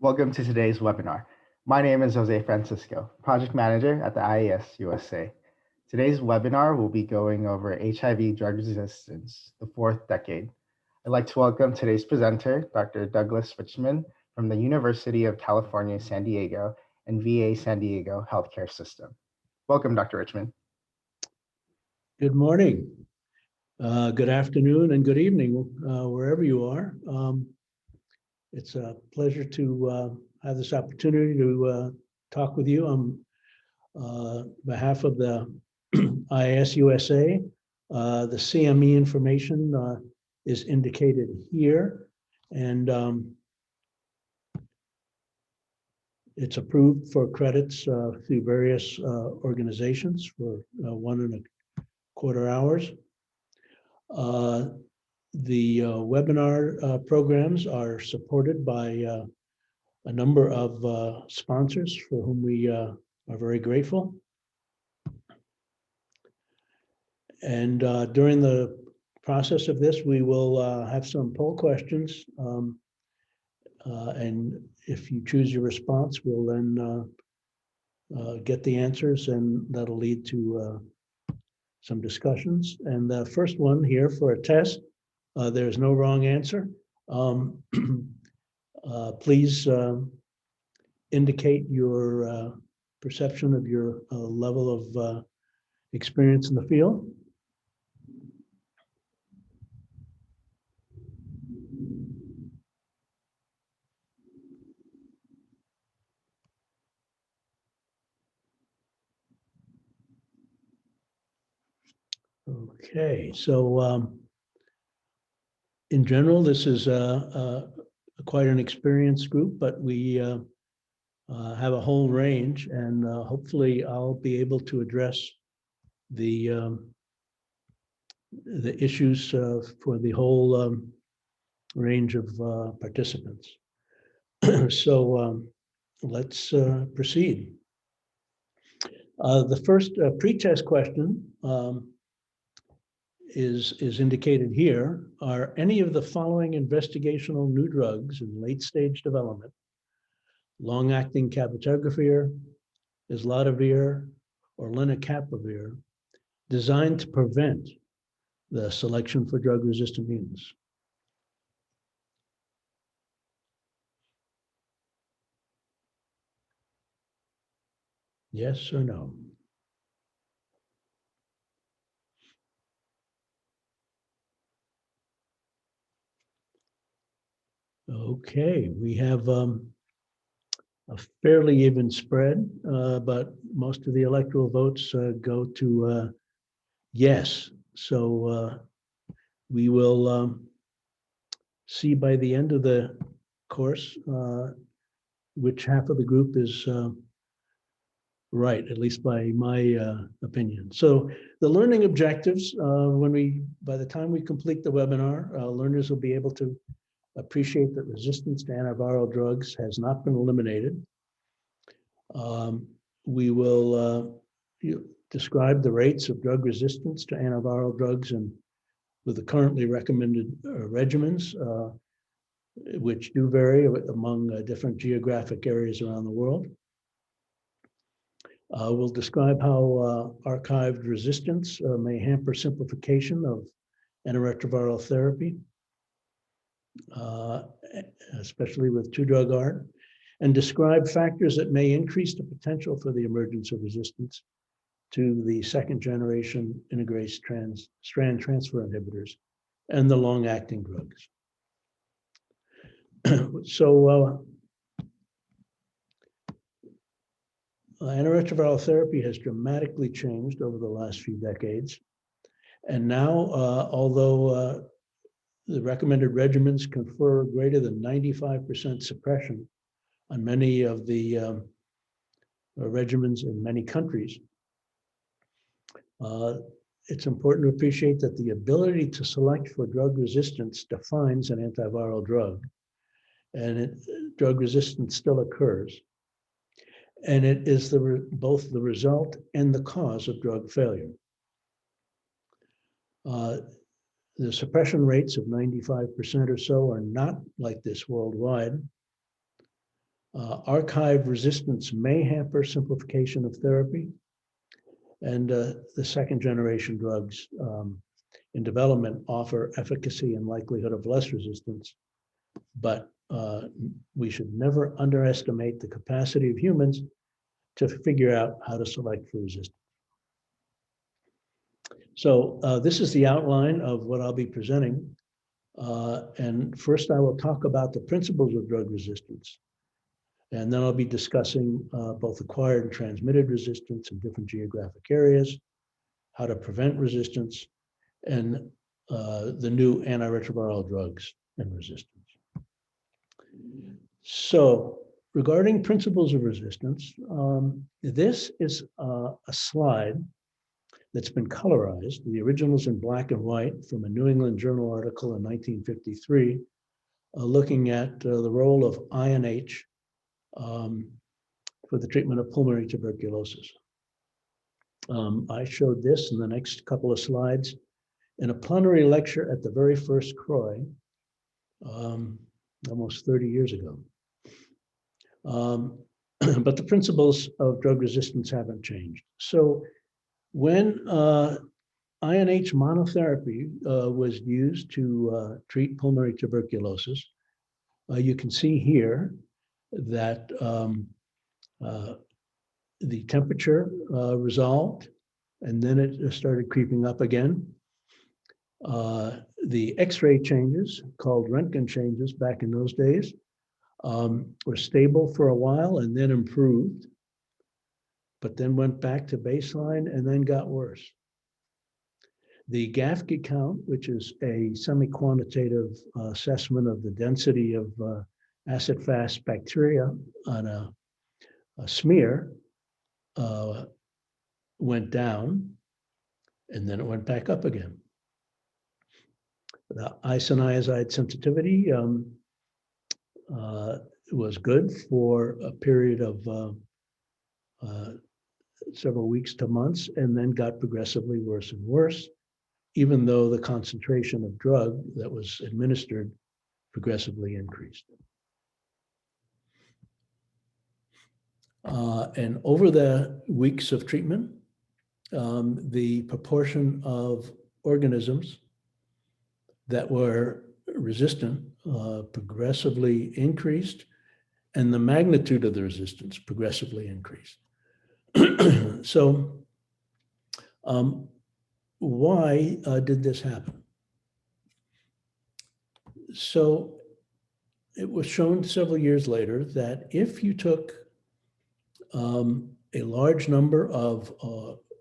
Welcome to today's webinar. My name is Jose Francisco, Project Manager at the IAS-USA. Today's webinar will be going over HIV drug resistance, the fourth decade. I'd like to welcome today's presenter, Dr. Douglas Richman from the University of California, San Diego and VA San Diego Healthcare System. Welcome, Dr. Richman. Good morning, good afternoon, and good evening, wherever you are. It's a pleasure to have this opportunity to talk with you on behalf of the IAS-USA. The CME information is indicated here, and it's approved for credits through various organizations for 1.25 hours. The webinar programs are supported by a number of sponsors for whom we are very grateful. And during the process of this, we will have some poll questions. And if you choose your response, we'll then get the answers, and that'll lead to some discussions. And the first one here for a test, there's no wrong answer. Please indicate your perception of your level of experience in the field. Okay, so in general, this is quite an experienced group, but we have a whole range, and hopefully I'll be able to address the issues for the whole range of participants. So let's proceed. The first pre-test question is indicated here. Are any of the following investigational new drugs in late-stage development, long-acting cabotegravir, islatravir, or lenacapavir, designed to prevent the selection for drug-resistant mutants? Yes or no? Okay, we have a fairly even spread, but most of the electoral votes go to yes. So we will see by the end of the course which half of the group is right, at least by my opinion. So the learning objectives, by the time we complete the webinar, learners will be able to appreciate that resistance to antiviral drugs has not been eliminated. We will describe the rates of drug resistance to antiviral drugs and with the currently recommended regimens, which do vary among different geographic areas around the world. We'll describe how archived resistance may hamper simplification of antiretroviral therapy, especially with two-drug ART, and describe factors that may increase the potential for the emergence of resistance to the second-generation integrase strand transfer inhibitors and the long-acting drugs. So antiretroviral therapy has dramatically changed over the last few decades. And now, although the recommended regimens confer greater than 95% suppression on many of the regimens in many countries, it's important to appreciate that the ability to select for drug resistance defines an antiviral drug, and drug resistance still occurs. And it is both the result and the cause of drug failure. The suppression rates of 95% or so are not like this worldwide. Archive resistance may hamper simplification of therapy, and the second generation drugs in development offer efficacy and likelihood of less resistance, but we should never underestimate the capacity of humans to figure out how to select for resistance. So this is the outline of what I'll be presenting. And first I will talk about the principles of drug resistance. And then I'll be discussing both acquired and transmitted resistance in different geographic areas, how to prevent resistance, and the new antiretroviral drugs and resistance. So regarding principles of resistance, this is a slide that's been colorized. The original is in black and white from a New England Journal article in 1953, looking at the role of INH for the treatment of pulmonary tuberculosis. I showed this in the next couple of slides in a plenary lecture at the very first CROI, almost 30 years ago. But the principles of drug resistance haven't changed. So when INH monotherapy was used to treat pulmonary tuberculosis, you can see here that the temperature resolved, and then it started creeping up again. The X-ray changes, called Röntgen changes back in those days, were stable for a while and then improved, but then went back to baseline and then got worse. The GAFG count, which is a semi-quantitative assessment of the density of acid-fast bacteria on a smear, went down, and then it went back up again. The isoniazide sensitivity was good for a period of several weeks to months, and then got progressively worse and worse, even though the concentration of drug that was administered progressively increased. And over the weeks of treatment, the proportion of organisms that were resistant progressively increased, and the magnitude of the resistance progressively increased. So why did this happen? So it was shown several years later that if you took a large number of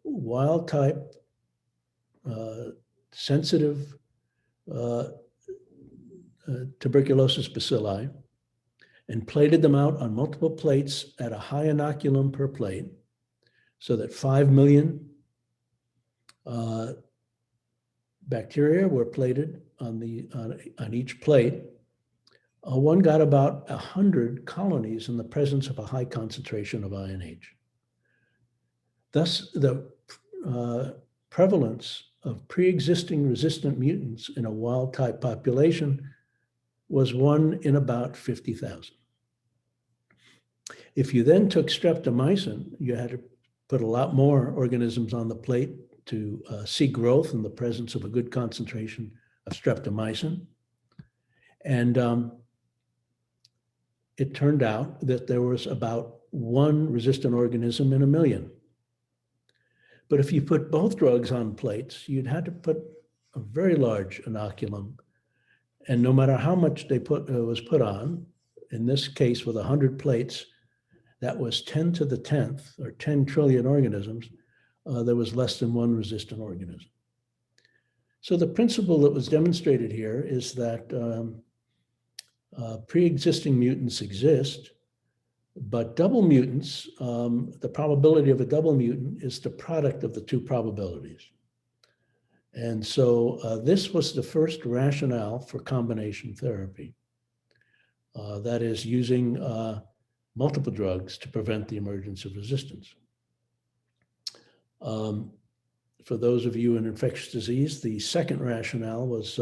wild type sensitive tuberculosis bacilli and plated them out on multiple plates at a high inoculum per plate, so that 5 million bacteria were plated on each plate, one got about 100 colonies in the presence of a high concentration of INH. Thus, the prevalence of pre-existing resistant mutants in a wild-type population was 1 in about 50,000. If you then took streptomycin, you had to put a lot more organisms on the plate to see growth in the presence of a good concentration of streptomycin. And it turned out that there was about 1 resistant organism in 1 million. But if you put both drugs on plates, you'd had to put a very large inoculum. And no matter how much they was put on, in this case with 100 plates, that was 10 to the 10th, or 10 trillion organisms, there was less than 1 resistant organism. So the principle that was demonstrated here is that pre-existing mutants exist, but double mutants, the probability of a double mutant is the product of the 2 probabilities. And so this was the first rationale for combination therapy. That is using multiple drugs to prevent the emergence of resistance. For those of you in infectious disease, the second rationale was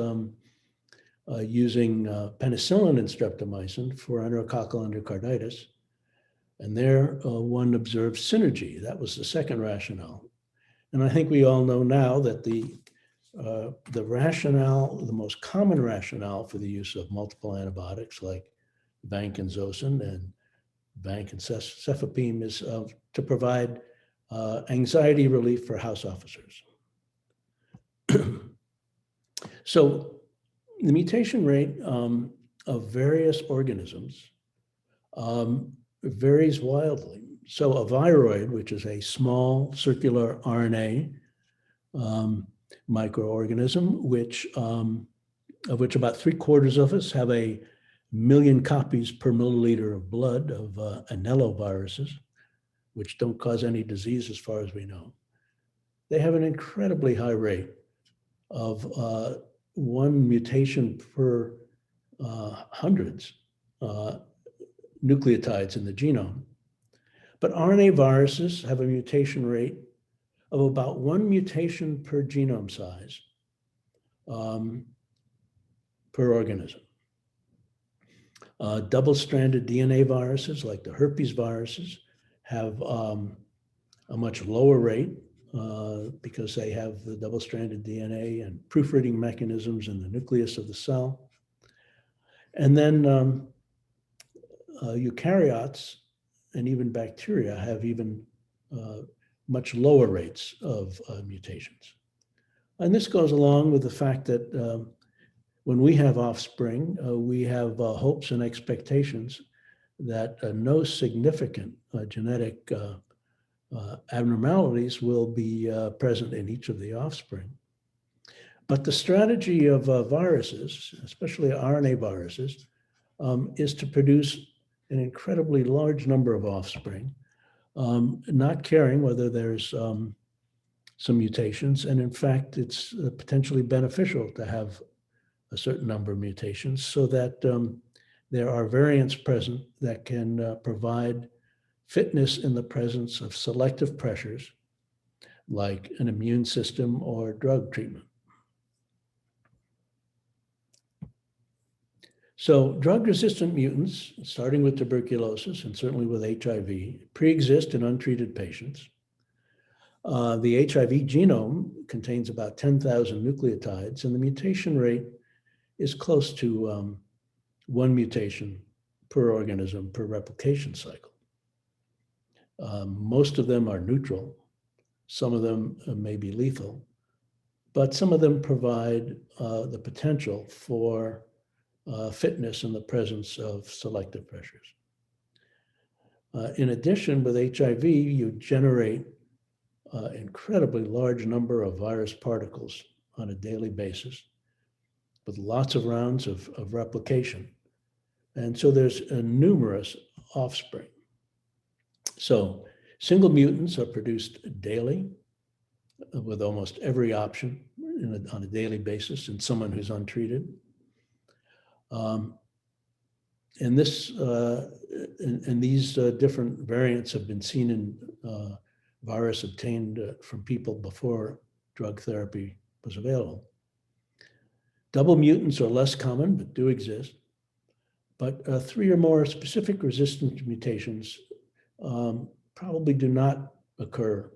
using penicillin and streptomycin for enterococcal endocarditis. And there one observed synergy. That was the second rationale. And I think we all know now that the rationale, the most common rationale for the use of multiple antibiotics like vancomycin and cefepime is to provide anxiety relief for house officers. So the mutation rate of various organisms varies wildly. So a viroid, which is a small circular RNA microorganism, of which about 3/4 of us have a million copies per milliliter of blood of anelloviruses, which don't cause any disease as far as we know. They have an incredibly high rate of one mutation per hundreds nucleotides in the genome. But RNA viruses have a mutation rate of about one mutation per genome size per organism. Double-stranded DNA viruses, like the herpes viruses, have a much lower rate because they have the double-stranded DNA and proofreading mechanisms in the nucleus of the cell. And then eukaryotes and even bacteria have even much lower rates of mutations. And this goes along with the fact that when we have offspring, we have hopes and expectations that no significant genetic abnormalities will be present in each of the offspring. But the strategy of viruses, especially RNA viruses, is to produce an incredibly large number of offspring, not caring whether there's some mutations. And in fact, it's potentially beneficial to have a certain number of mutations so that there are variants present that can provide fitness in the presence of selective pressures like an immune system or drug treatment. So drug-resistant mutants, starting with tuberculosis and certainly with HIV, pre-exist in untreated patients. The HIV genome contains about 10,000 nucleotides, and the mutation rate is close to one mutation per organism per replication cycle. Most of them are neutral. Some of them may be lethal, but some of them provide the potential for fitness in the presence of selective pressures. In addition, with HIV, you generate an incredibly large number of virus particles on a daily basis with lots of rounds of replication. And so there's numerous offspring. So single mutants are produced daily with almost every option on a daily basis in someone who's untreated. And these different variants have been seen in virus obtained from people before drug therapy was available. Double mutants are less common, but do exist. But 3 or more specific resistance mutations probably do not occur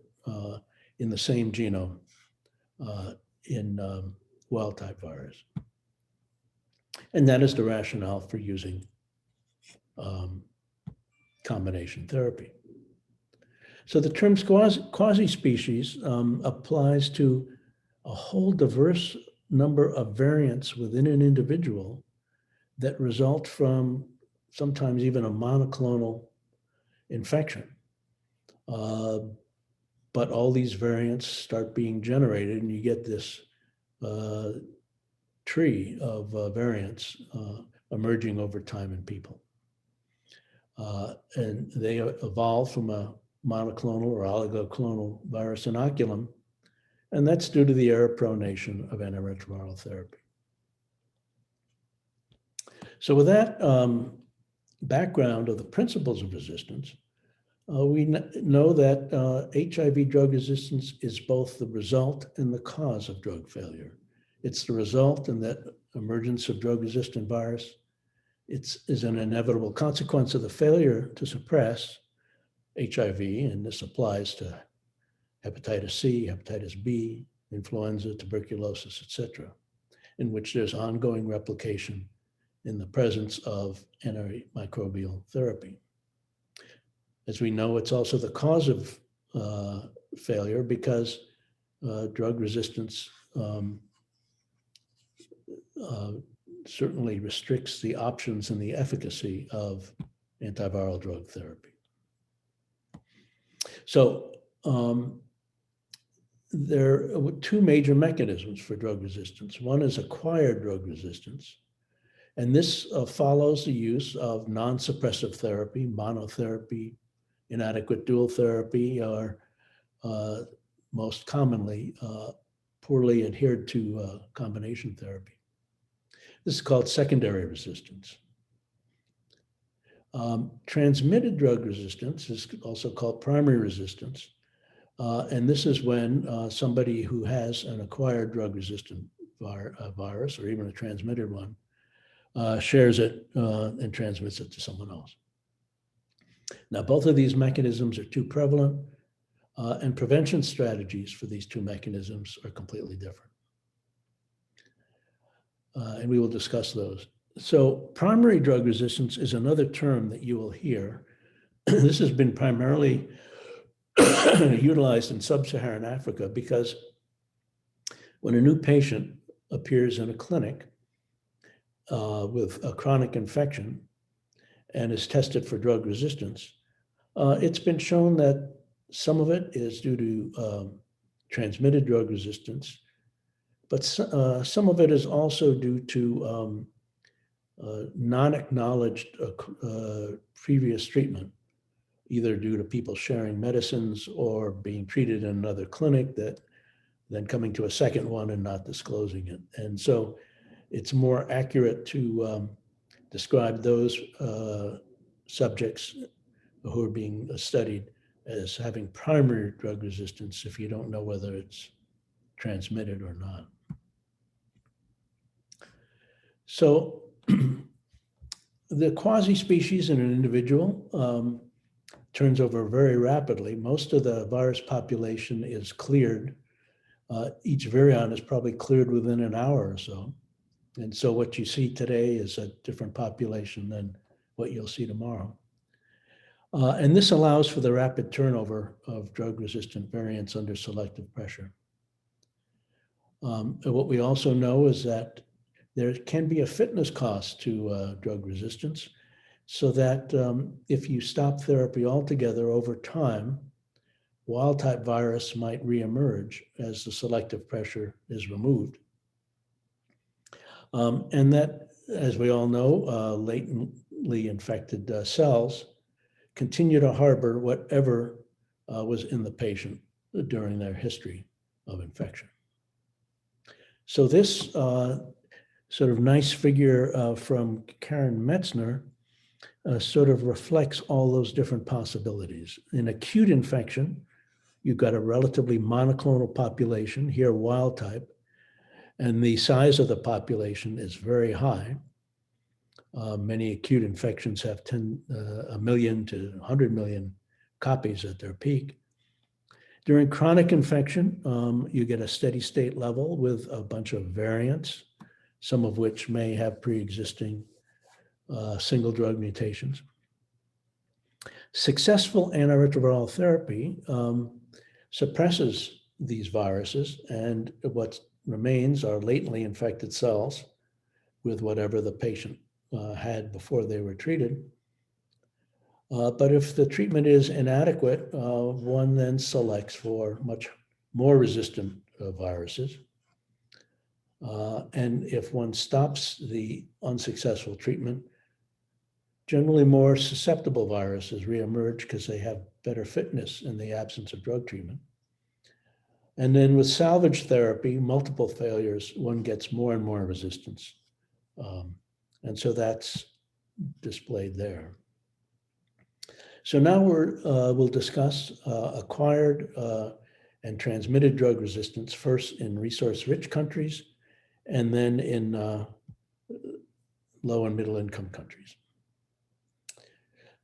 in the same genome in wild-type virus. And that is the rationale for using combination therapy. So the term quasi-species applies to a whole diverse number of variants within an individual that result from sometimes even a monoclonal infection. But all these variants start being generated and you get this tree of variants emerging over time in people. And they evolve from a monoclonal or oligoclonal virus inoculum, and that's due to the error pronation of antiretroviral therapy. So with that background of the principles of resistance, we know that HIV drug resistance is both the result and the cause of drug failure. It's the result in that emergence of drug-resistant virus. Is an inevitable consequence of the failure to suppress HIV, and this applies to hepatitis C, hepatitis B, influenza, tuberculosis, etc., in which there's ongoing replication in the presence of antimicrobial therapy. As we know, it's also the cause of failure because drug resistance certainly restricts the options and the efficacy of antiviral drug therapy. So there are two major mechanisms for drug resistance. One is acquired drug resistance, and this follows the use of non-suppressive therapy, monotherapy, inadequate dual therapy, or most commonly poorly adhered to combination therapy. This is called secondary resistance. Transmitted drug resistance is also called primary resistance. And this is when somebody who has an acquired drug-resistant virus, or even a transmitted one, shares it and transmits it to someone else. Now, both of these mechanisms are too prevalent, and prevention strategies for these two mechanisms are completely different. And we will discuss those. So primary drug resistance is another term that you will hear. This has been primarily utilized in sub-Saharan Africa because when a new patient appears in a clinic with a chronic infection and is tested for drug resistance, it's been shown that some of it is due to transmitted drug resistance, but some of it is also due to non-acknowledged previous treatment, either due to people sharing medicines or being treated in another clinic that then coming to a second one and not disclosing it. And so it's more accurate to describe those subjects who are being studied as having primary drug resistance if you don't know whether it's transmitted or not. So the quasi-species in an individual turns over very rapidly. Most of the virus population is cleared. Each virion is probably cleared within an hour or so. And so what you see today is a different population than what you'll see tomorrow. And this allows for the rapid turnover of drug-resistant variants under selective pressure. And what we also know is that there can be a fitness cost to drug resistance, so that if you stop therapy altogether over time, wild-type virus might reemerge as the selective pressure is removed. And that, as we all know, latently infected cells continue to harbor whatever was in the patient during their history of infection. So this sort of nice figure from Karen Metzner sort of reflects all those different possibilities. In acute infection, you've got a relatively monoclonal population, here wild type, and the size of the population is very high. Many acute infections have 1 million to 100 million copies at their peak. During chronic infection, you get a steady state level with a bunch of variants, some of which may have pre-existing single drug mutations. Successful antiretroviral therapy suppresses these viruses, and what remains are latently infected cells with whatever the patient had before they were treated. But if the treatment is inadequate, one then selects for much more resistant viruses. And if one stops the unsuccessful treatment, generally more susceptible viruses reemerge because they have better fitness in the absence of drug treatment. And then with salvage therapy, multiple failures, one gets more and more resistance. And so that's displayed there. So now we'll discuss acquired and transmitted drug resistance, first in resource-rich countries, and then in low and middle income countries.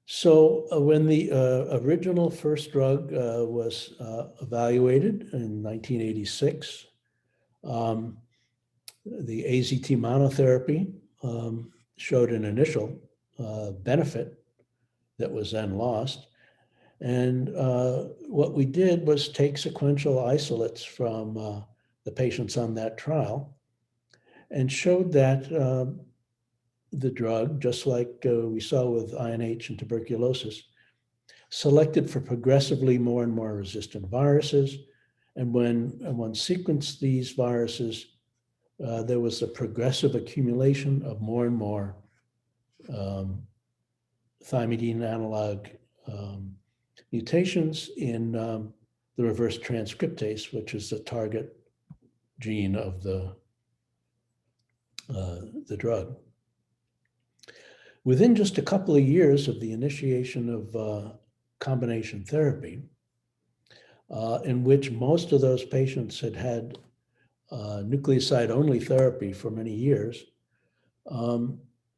So when the original first drug was evaluated in 1986, the AZT monotherapy showed an initial benefit that was then lost. And what we did was take sequential isolates from the patients on that trial and showed that the drug, just like we saw with INH and tuberculosis, selected for progressively more and more resistant viruses. And when one sequenced these viruses, there was a progressive accumulation of more and more thymidine analog mutations in the reverse transcriptase, which is the target gene of the drug. Within just a couple of years of the initiation of combination therapy, in which most of those patients had had nucleoside-only therapy for many years,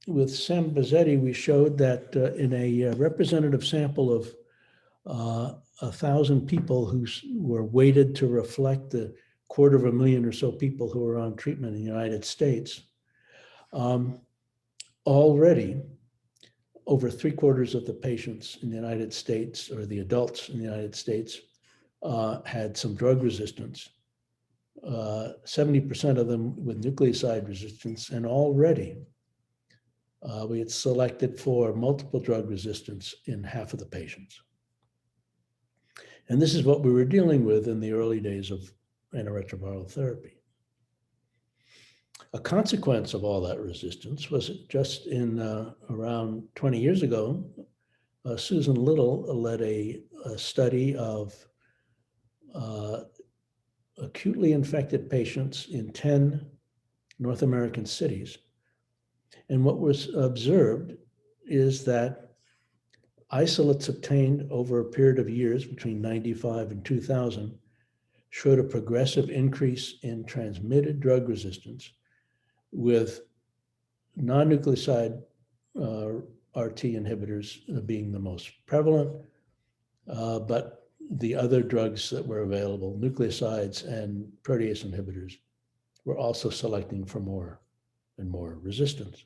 with Sam Bazzetti, we showed that in a representative sample of 1,000 people who were weighted to reflect the 250,000 or so people who were on treatment in the United States, already over 3/4 of the patients in the United States, or the adults in the United States, had some drug resistance, 70% of them with nucleoside resistance, and already we had selected for multiple drug resistance in half of the patients. And this is what we were dealing with in the early days of antiretroviral therapy. A consequence of all that resistance was just in around 20 years ago, Susan Little led a study of acutely infected patients in 10 North American cities. And what was observed is that isolates obtained over a period of years between 95 and 2000 showed a progressive increase in transmitted drug resistance, with non-nucleoside RT inhibitors being the most prevalent, but the other drugs that were available, nucleosides and protease inhibitors, were also selecting for more and more resistance.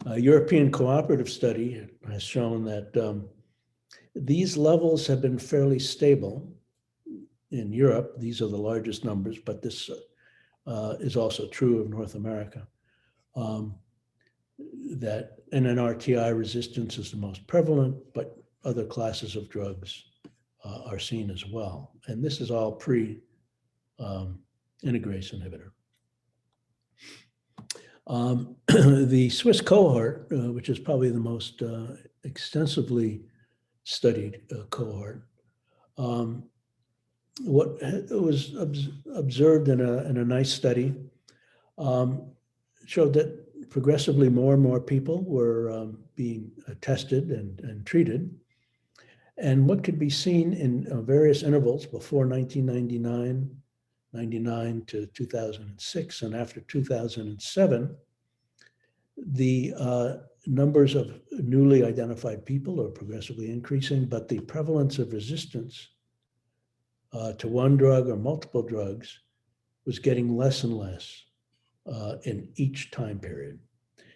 A European cooperative study has shown that these levels have been fairly stable in Europe. These are the largest numbers, but this is also true of North America. That NNRTI resistance is the most prevalent, but other classes of drugs are seen as well. And this is all pre-integrase inhibitor. The Swiss cohort, which is probably the most extensively studied cohort, what was observed in a nice study showed that progressively more and more people were being tested and treated. And what could be seen in various intervals before 1999, 99 to 2006, and after 2007, the numbers of newly identified people are progressively increasing, but the prevalence of resistance to one drug or multiple drugs was getting less and less in each time period.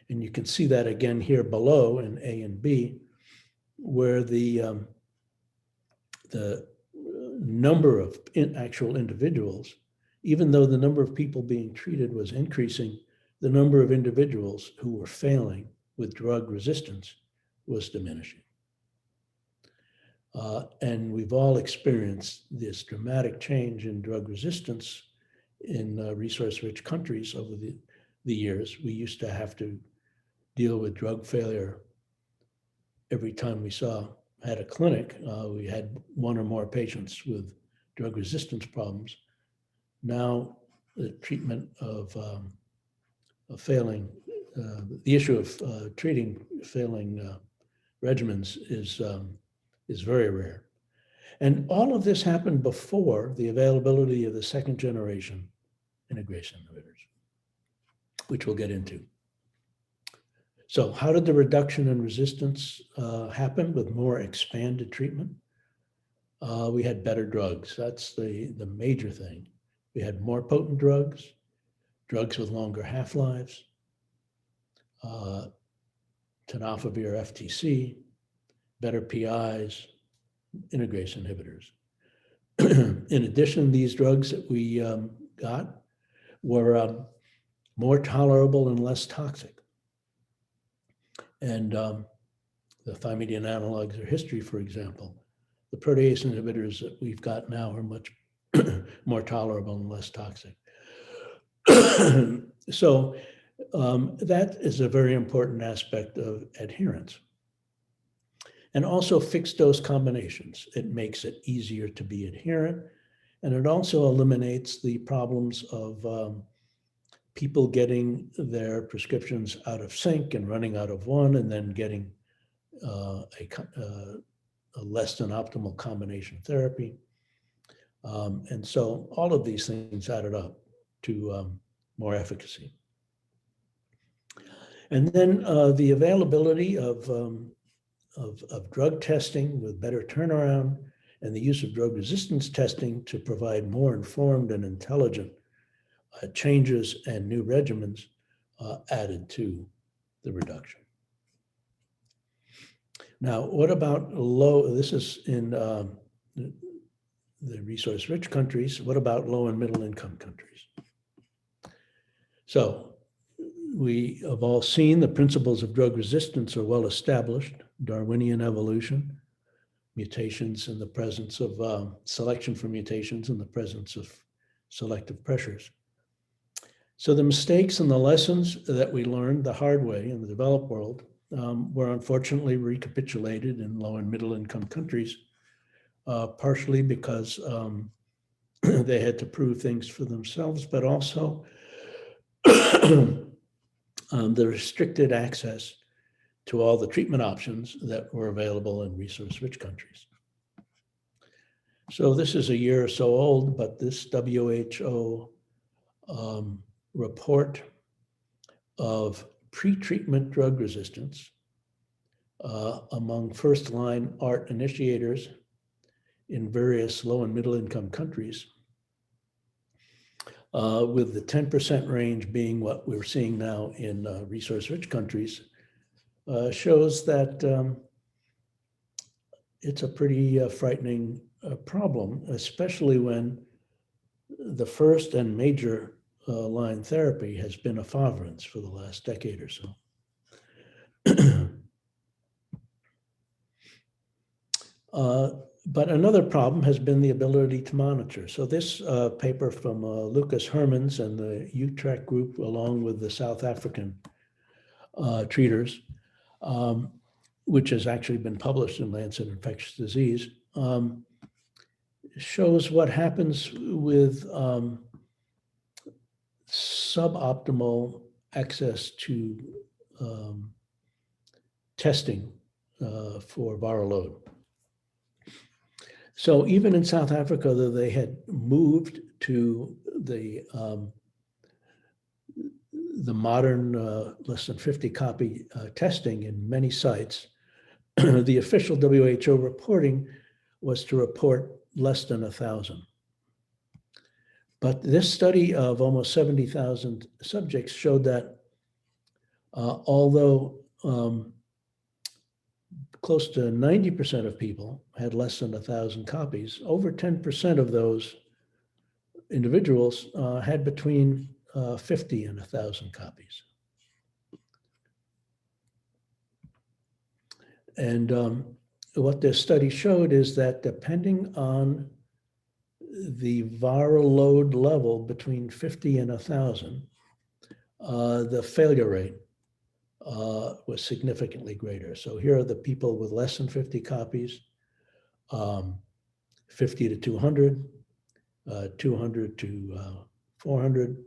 And you can see that again here below in A and B, where the number of actual individuals, even though the number of people being treated was increasing, the number of individuals who were failing with drug resistance was diminishing. And we've all experienced this dramatic change in drug resistance in resource-rich countries over the years. We used to have to deal with drug failure every time we had a clinic. We had one or more patients with drug resistance problems. Now, the treatment of failing, the issue of treating failing regimens is very rare. And all of this happened before the availability of the second generation integration inhibitors, which we'll get into. So how did the reduction in resistance happen with more expanded treatment? We had better drugs. That's the major thing. We had more potent drugs, drugs with longer half-lives, tenofovir FTC, better PIs, integrase inhibitors. In addition, these drugs that we got were more tolerable and less toxic. And the thymidine analogs or history, for example, the protease inhibitors that we've got now are much more tolerable and less toxic. So that is a very important aspect of adherence. And also fixed dose combinations. It makes it easier to be adherent, and it also eliminates the problems of people getting their prescriptions out of sync and running out of one, and then getting a less than optimal combination therapy. And so all of these things added up to more efficacy. And then the availability of drug testing with better turnaround and the use of drug resistance testing to provide more informed and intelligent changes and new regimens added to the reduction. Now, what about this is in the resource-rich countries. What about low and middle income countries? So we have all seen the principles of drug resistance are well established: Darwinian evolution, mutations in the presence of selection for mutations in the presence of selective pressures. So the mistakes and the lessons that we learned the hard way in the developed world were unfortunately recapitulated in low and middle income countries, partially because they had to prove things for themselves, but also the restricted access to all the treatment options that were available in resource-rich countries. So this is a year or so old, but this WHO report of pre-treatment drug resistance among first-line ART initiators in various low and middle income countries, with the 10% range being what we're seeing now in resource-rich countries, shows that it's a pretty frightening problem, especially when the first and major line therapy has been efavirenz for the last decade or so. But another problem has been the ability to monitor. So this paper from Lucas Hermans and the Utrecht group, along with the South African treaters, which has actually been published in Lancet Infectious Disease, shows what happens with suboptimal access to testing for viral load. So even in South Africa, though they had moved to the modern less than 50 copy testing in many sites, the official WHO reporting was to report less than 1,000. But this study of almost 70,000 subjects showed that although close to 90% of people had less than 1,000 copies, over 10% of those individuals had between 50 and 1,000 copies. And what this study showed is that depending on the viral load level between 50 and 1,000, the failure rate was significantly greater. So here are the people with less than 50 copies, 50 to 200, 200 to 400,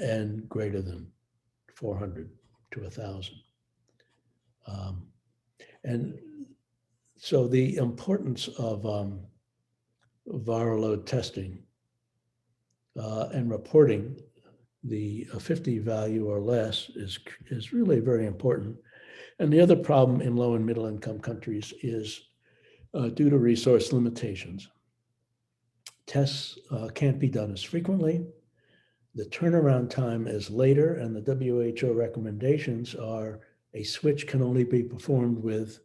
and greater than 400 to 1,000. And so the importance of viral load testing and reporting the 50 value or less is really very important. And the other problem in low and middle income countries is due to resource limitations. Tests can't be done as frequently. The turnaround time is later, and the WHO recommendations are a switch can only be performed with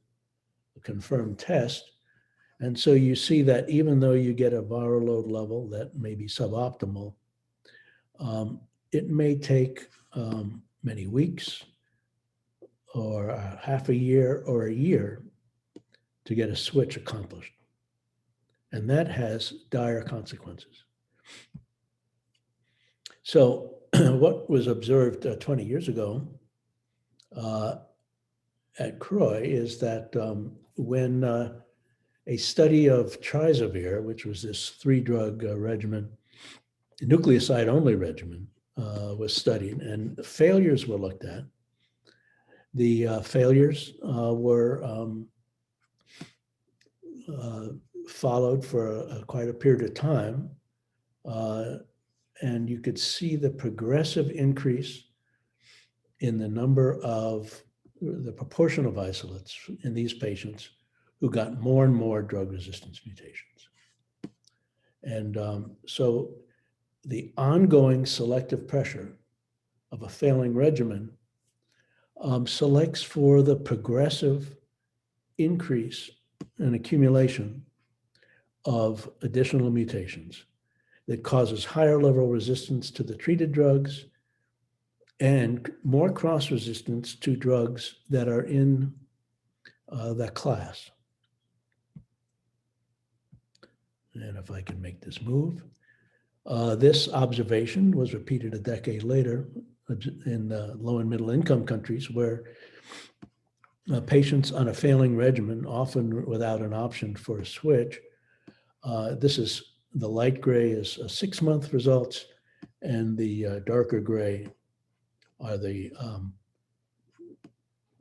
a confirmed test. And so you see that even though you get a viral load level that may be suboptimal, it may take many weeks or half a year or a year to get a switch accomplished. And that has dire consequences. So what was observed 20 years ago at Croy is that when a study of trizavir, which was this 3-drug regimen, nucleoside-only regimen, was studied, and failures were looked at. The failures were followed for quite a period of time, and you could see the progressive increase in the number of the proportion of isolates in these patients who got more and more drug resistance mutations. And so the ongoing selective pressure of a failing regimen selects for the progressive increase and accumulation of additional mutations that causes higher level resistance to the treated drugs and more cross resistance to drugs that are in that class. And if I can make this move, this observation was repeated a decade later in low and middle income countries where patients on a failing regimen, often without an option for a switch, this is the light gray is 6-month results, and the darker gray are the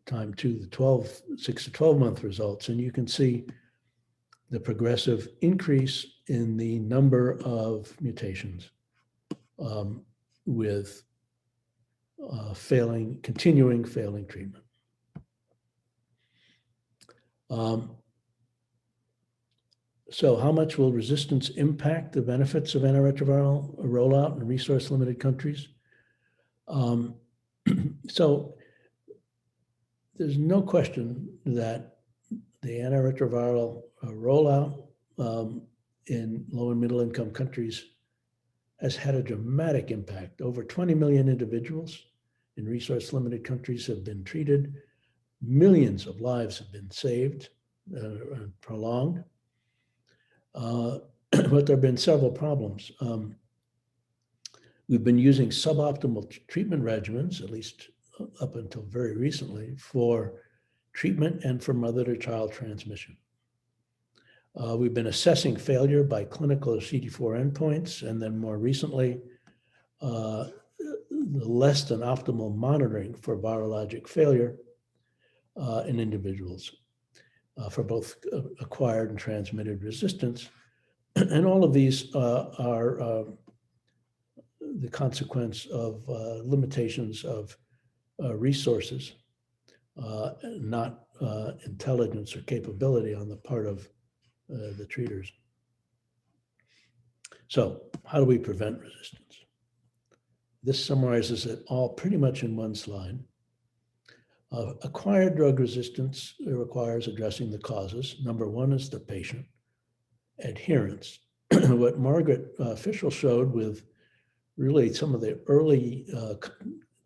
time to the 6 to 12-month results. And you can see the progressive increase in the number of mutations with continuing failing treatment. So how much will resistance impact the benefits of antiretroviral rollout in resource-limited countries? So there's no question that the antiretroviral rollout in low and middle income countries has had a dramatic impact. Over 20 million individuals in resource-limited countries have been treated. Millions of lives have been saved and prolonged. But there have been several problems. We've been using suboptimal treatment regimens, at least up until very recently, for treatment and for mother-to-child transmission. We've been assessing failure by clinical CD4 endpoints, and then more recently, less than optimal monitoring for virologic failure in individuals for both acquired and transmitted resistance. And all of these are the consequence of limitations of resources, not intelligence or capability on the part of the treaters. So how do we prevent resistance? This summarizes it all pretty much in one slide. Acquired drug resistance requires addressing the causes. Number one is the patient. Adherence. What Margaret Fischel showed with really some of the early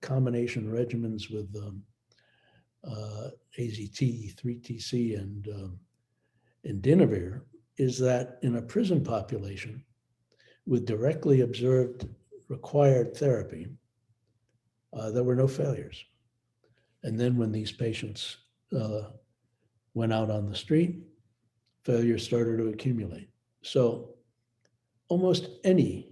combination regimens with AZT, 3TC, and Indinavir is that in a prison population with directly observed required therapy, there were no failures. And then when these patients went out on the street, failures started to accumulate. So almost any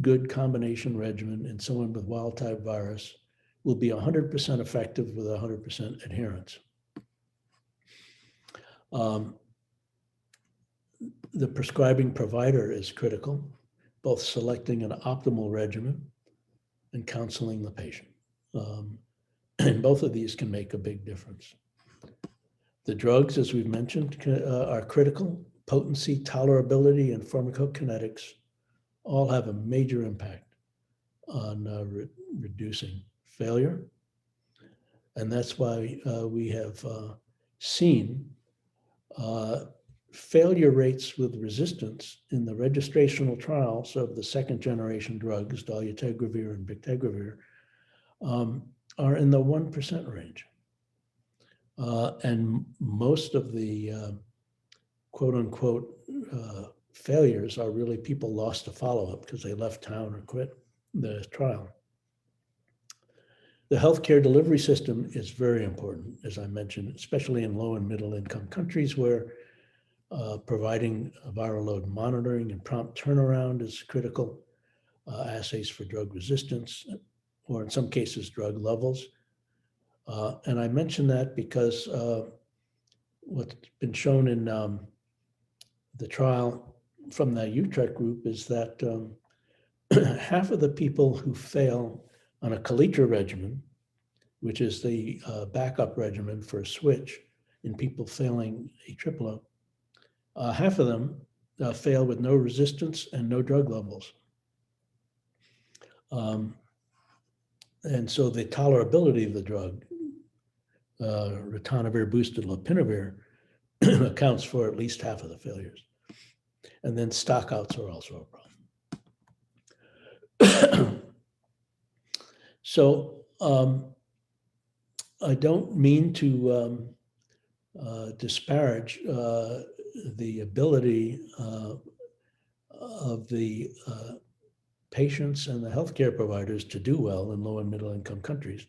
good combination regimen in someone with wild-type virus will be 100% effective with 100% adherence. The prescribing provider is critical, both selecting an optimal regimen and counseling the patient. And both of these can make a big difference. The drugs, as we've mentioned, are critical. Potency, tolerability, and pharmacokinetics all have a major impact on reducing failure. And that's why we have seen failure rates with resistance in the registrational trials of the second generation drugs, dolutegravir and bictegravir, are in the 1% range. And most of the quote unquote failures are really people lost to follow-up because they left town or quit the trial. The healthcare delivery system is very important, as I mentioned, especially in low and middle income countries where providing viral load monitoring and prompt turnaround is critical. Assays for drug resistance, or in some cases, drug levels. And I mention that because what's been shown in the trial from the Utrecht group is that half of the people who fail on a Kaletra regimen, which is the backup regimen for a switch in people failing AAA, half of them fail with no resistance and no drug levels. And so the tolerability of the drug, ritonavir boosted lopinavir, accounts for at least half of the failures. And then stockouts are also a problem. So I don't mean to disparage the ability of the patients and the healthcare providers to do well in low and middle income countries.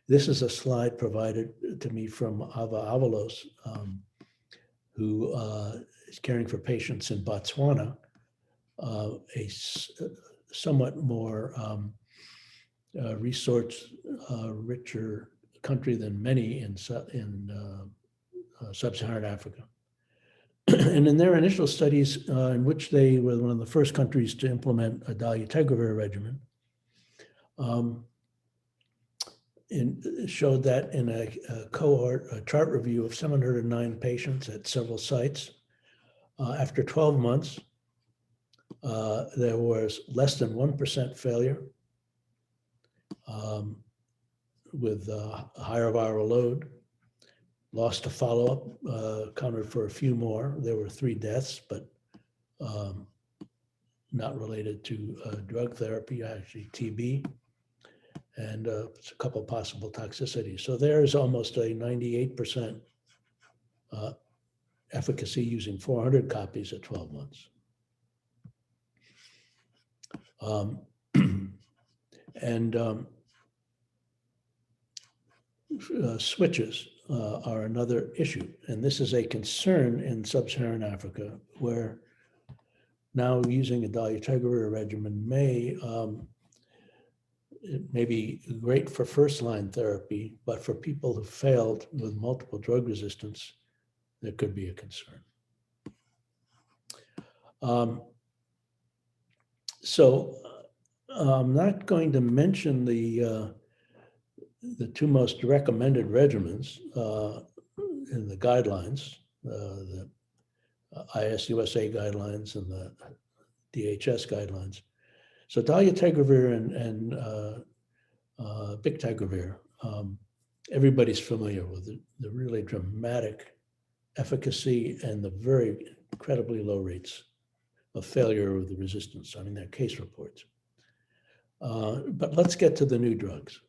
This is a slide provided to me from Ava Avalos, who is caring for patients in Botswana, a somewhat more resource-richer country than many in sub-Saharan Africa. And in their initial studies, in which they were one of the first countries to implement a dolutegravir regimen, it showed that in a cohort, a chart review of 709 patients at several sites, after 12 months, there was less than 1% failure with a higher viral load. Lost to follow-up, counted for a few more. There were 3 deaths, but not related to drug therapy, actually TB, and a couple possible toxicities. So there's almost a 98% efficacy using 400 copies at 12 months. Switches are another issue. And this is a concern in sub-Saharan Africa, where now using a dolutegravir regimen it may be great for first-line therapy, but for people who failed with multiple drug resistance, there could be a concern. So I'm not going to mention the 2 most recommended regimens in the guidelines, the IAS-USA guidelines and the DHS guidelines. So dolutegravir and bictegravir, everybody's familiar with the really dramatic efficacy and the very incredibly low rates of failure of the resistance. I mean, they're case reports. But let's get to the new drugs.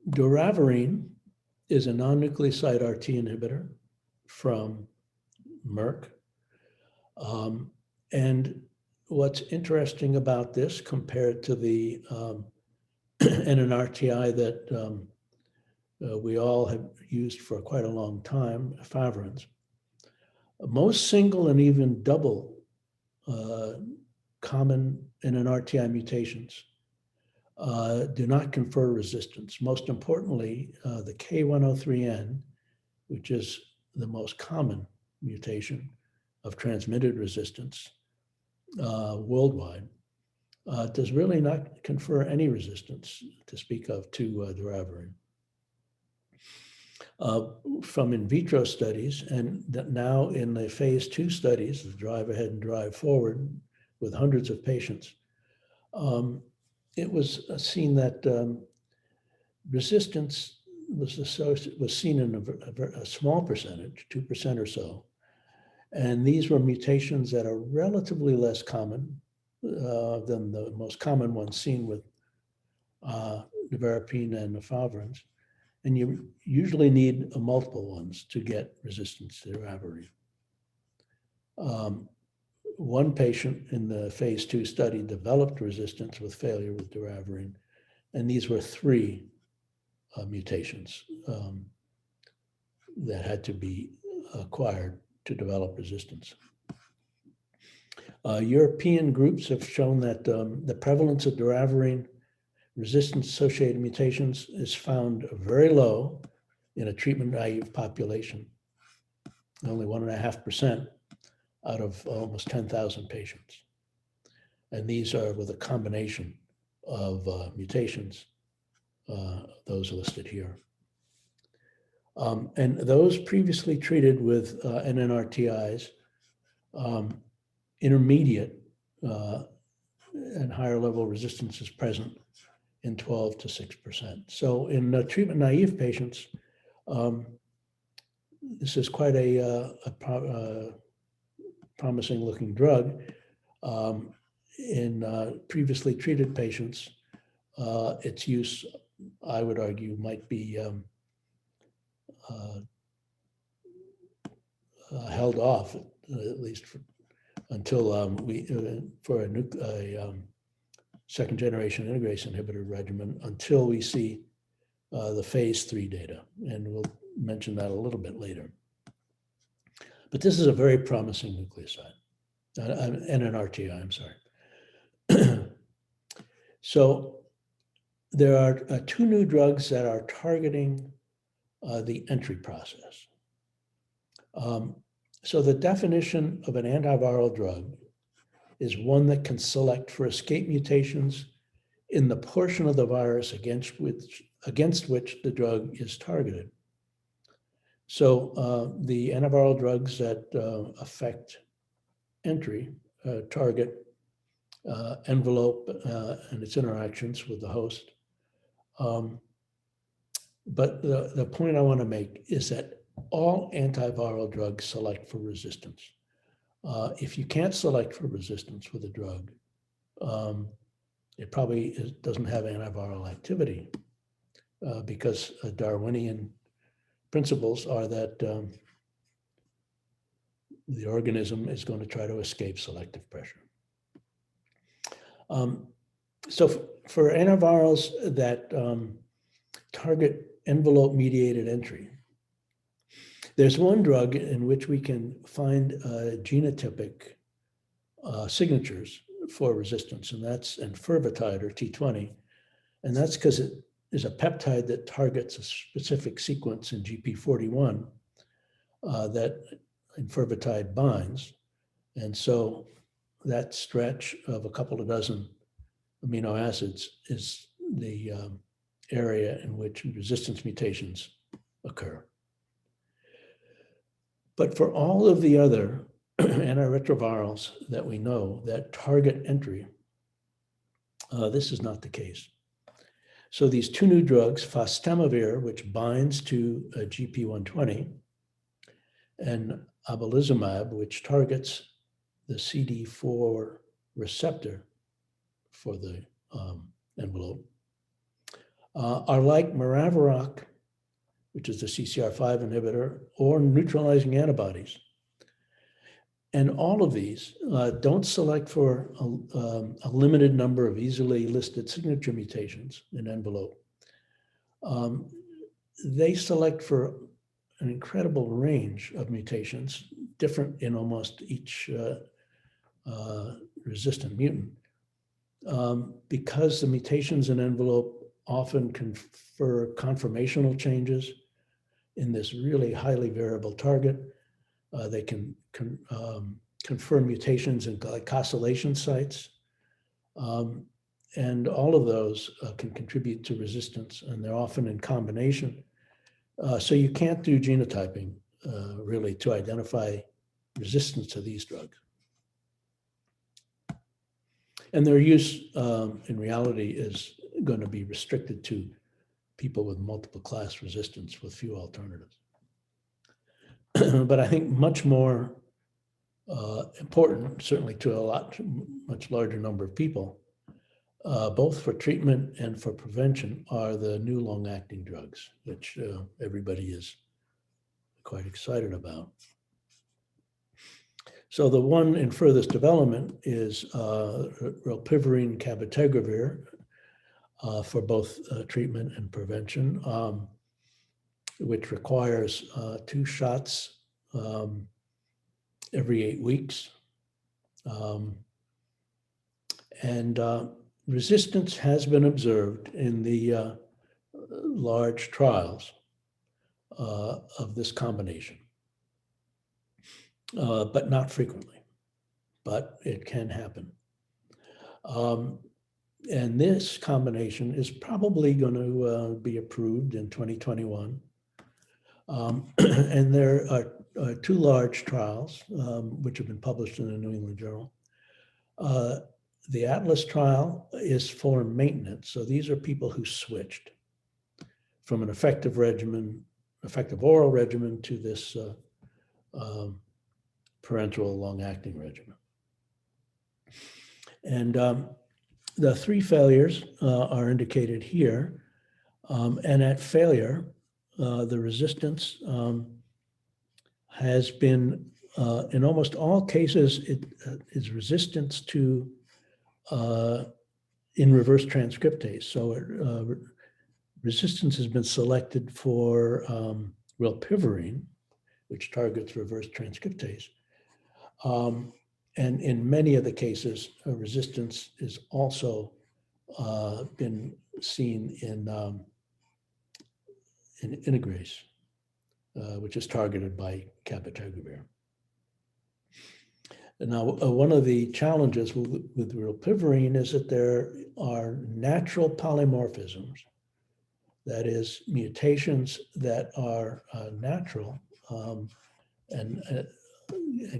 Doravirine is a non-nucleoside RT inhibitor from Merck. And what's interesting about this compared to the NNRTI that we all have used for quite a long time, efavirenz, most single and even double common NNRTI mutations do not confer resistance. Most importantly, the K103N, which is the most common mutation of transmitted resistance, worldwide, does really not confer any resistance to speak of to doravirine. From in vitro studies, and now in the phase 2 studies, the Drive Ahead and Drive Forward, with hundreds of patients, it was seen that resistance was seen in a small percentage, 2% or so. And these were mutations that are relatively less common than the most common ones seen with nevirapine and efavirenz. And you usually need multiple ones to get resistance to doravirine. One patient in the phase 2 study developed resistance with failure with doravirine, and these were 3 mutations that had to be acquired to develop resistance. European groups have shown that the prevalence of doravirine resistance-associated mutations is found very low in a treatment-naive population, only 1.5% out of almost 10,000 patients. And these are with a combination of mutations, those listed here. And those previously treated with NNRTIs, intermediate and higher level resistance is present in 12 to 6%. So in treatment-naive patients, this is quite a promising-looking drug. In previously treated patients, its use, I would argue, might be held off, at least until for a second-generation integrase inhibitor regimen, until we see the phase 3 data. And we'll mention that a little bit later. But this is a very promising nucleoside, NNRTI, I'm sorry. So there are 2 new drugs that are targeting the entry process. So the definition of an antiviral drug is one that can select for escape mutations in the portion of the virus against which the drug is targeted. So the antiviral drugs that affect entry target envelope and its interactions with the host. But the point I want to make is that all antiviral drugs select for resistance. If you can't select for resistance with a drug, it probably doesn't have antiviral activity because Darwinian principles are that the organism is going to try to escape selective pressure. So for antivirals that target envelope-mediated entry, there's one drug in which we can find genotypic signatures for resistance, and that's enfervatide, or T20. And that's because it is a peptide that targets a specific sequence in GP41 that enfervatide binds. And so that stretch of a couple of dozen amino acids is the area in which resistance mutations occur. But for all of the other antiretrovirals that we know that target entry, this is not the case. So these 2 new drugs, fostemivir, which binds to GP120, and abelizumab, which targets the CD4 receptor for the envelope, are like maraviroc, which is the CCR5 inhibitor, or neutralizing antibodies. And all of these don't select for a limited number of easily listed signature mutations in envelope. They select for an incredible range of mutations, different in almost each resistant mutant, because the mutations in envelope often confer conformational changes in this really highly variable target. They can confer mutations in glycosylation sites. And all of those can contribute to resistance, and they're often in combination. So you can't do genotyping really to identify resistance to these drugs. And their use in reality is going to be restricted to people with multiple class resistance with few alternatives. But I think much more important, certainly to much larger number of people, both for treatment and for prevention, are the new long-acting drugs, which everybody is quite excited about. So the one in furthest development is rilpivirine cabotegravir for both treatment and prevention, which requires 2 shots every 8 weeks. And resistance has been observed in the large trials of this combination, but not frequently, but it can happen. And this combination is probably going to be approved in 2021. And there are 2 large trials, which have been published in the New England Journal. The Atlas trial is for maintenance. So these are people who switched from an effective oral regimen to this parenteral long-acting regimen. And the 3 failures are indicated here. And at failure, the resistance has been, in almost all cases, it is resistance to in reverse transcriptase. So resistance has been selected for rilpivirine, which targets reverse transcriptase. And in many of the cases, resistance is also been seen in integrase, which is targeted by cabotegravir. Now, one of the challenges with rilpivirine is that there are natural polymorphisms, that is, mutations that are natural and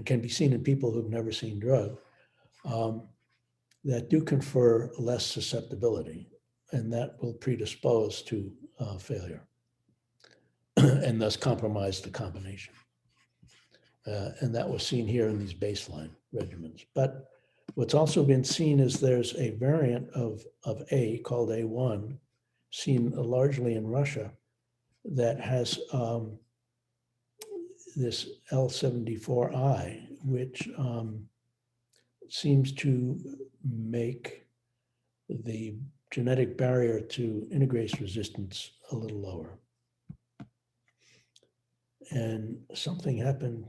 can be seen in people who've never seen drug, that do confer less susceptibility, and that will predispose to failure and thus compromise the combination. And that was seen here in these baseline regimens. But what's also been seen is there's a variant of A called A1, seen largely in Russia, that has this L74I, which seems to make the genetic barrier to integrase resistance a little lower. And something happened.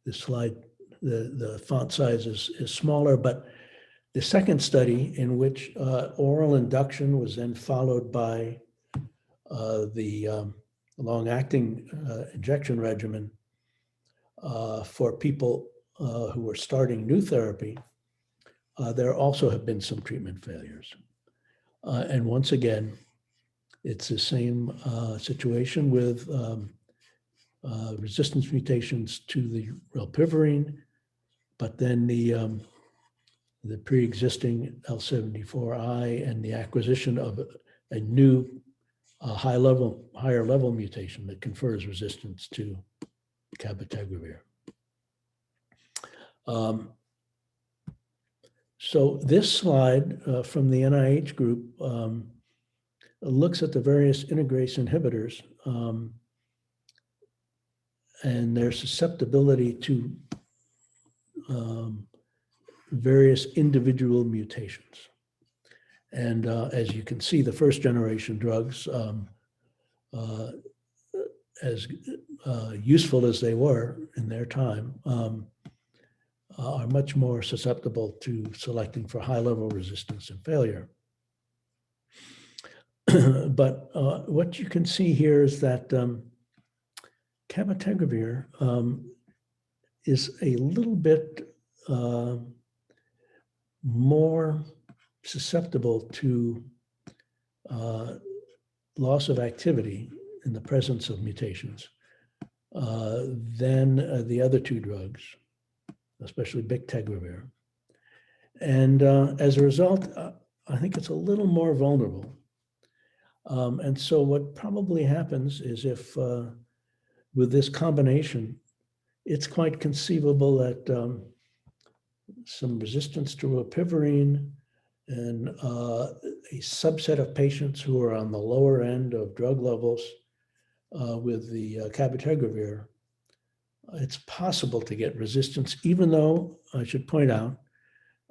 This slide, the font size is smaller, but the second study in which oral induction was then followed by the long-acting injection regimen for people who were starting new therapy, there also have been some treatment failures. And once again, it's the same situation with resistance mutations to the rilpivirine, but then the pre-existing L74I and the acquisition of a new higher level mutation that confers resistance to cabotegravir. So this slide from the NIH group looks at the various integrase inhibitors and their susceptibility to various individual mutations. And as you can see, the first generation drugs, as useful as they were in their time, are much more susceptible to selecting for high-level resistance and failure. But what you can see here is that cabotegravir is a little bit more susceptible to loss of activity in the presence of mutations than the other two drugs, especially bictegravir. And as a result, I think it's a little more vulnerable. And so what probably happens is if with this combination, it's quite conceivable that some resistance to rilpivirine and a subset of patients who are on the lower end of drug levels with the cabotegravir, it's possible to get resistance, even though I should point out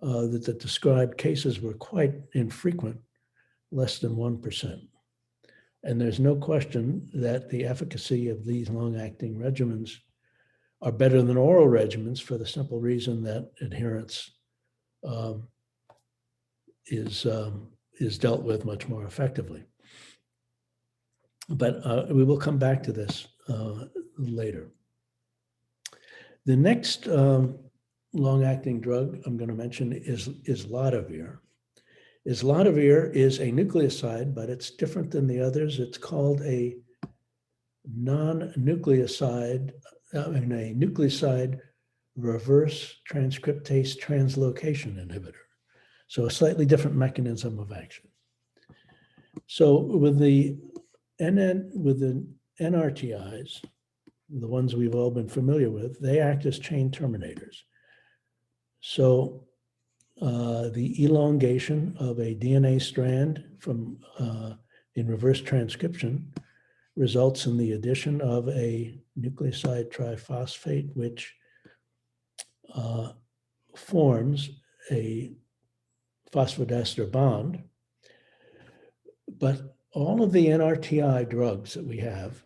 that the described cases were quite infrequent, less than 1%. And there's no question that the efficacy of these long-acting regimens are better than oral regimens for the simple reason that adherence is dealt with much more effectively. But we will come back to this later. The next long-acting drug I'm going to mention is islatravir. Islatravir is a nucleoside, but it's different than the others. It's called a non-nucleoside, a nucleoside reverse transcriptase translocation inhibitor. So a slightly different mechanism of action. So with the NRTIs, the ones we've all been familiar with, they act as chain terminators. So the elongation of a DNA strand from in reverse transcription results in the addition of a nucleoside triphosphate, which forms a phosphodiester bond. But all of the NRTI drugs that we have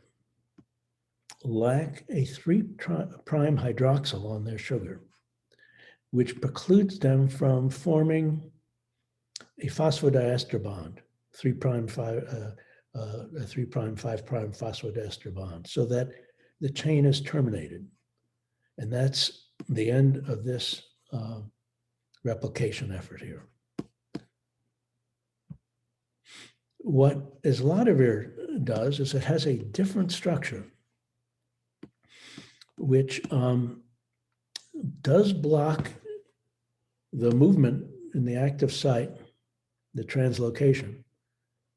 lack a 3' hydroxyl on their sugar, which precludes them from forming a phosphodiester bond, 3' 5' phosphodiester bond, so that the chain is terminated. And that's the end of this replication effort here. What islatravir does is it has a different structure, which does block the movement in the active site, the translocation,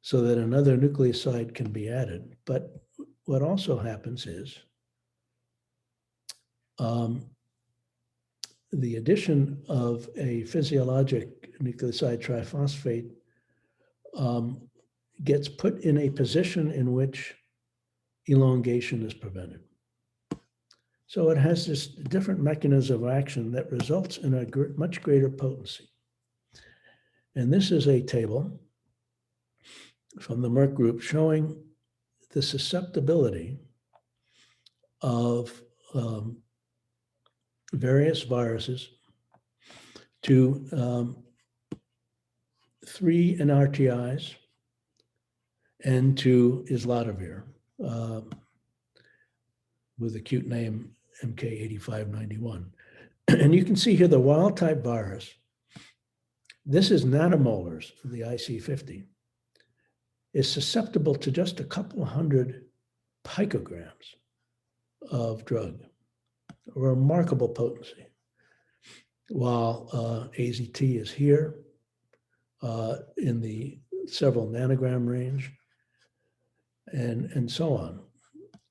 so that another nucleoside can be added. But what also happens is the addition of a physiologic nucleoside triphosphate gets put in a position in which elongation is prevented. So it has this different mechanism of action that results in a much greater potency. And this is a table from the Merck group showing the susceptibility of various viruses to 3 NRTIs and to islatravir with the cute name MK8591. And you can see here the wild type virus. This is nanomolars of the IC50. Is susceptible to just a couple hundred picograms of drug, a remarkable potency. While AZT is here in the several nanogram range and so on.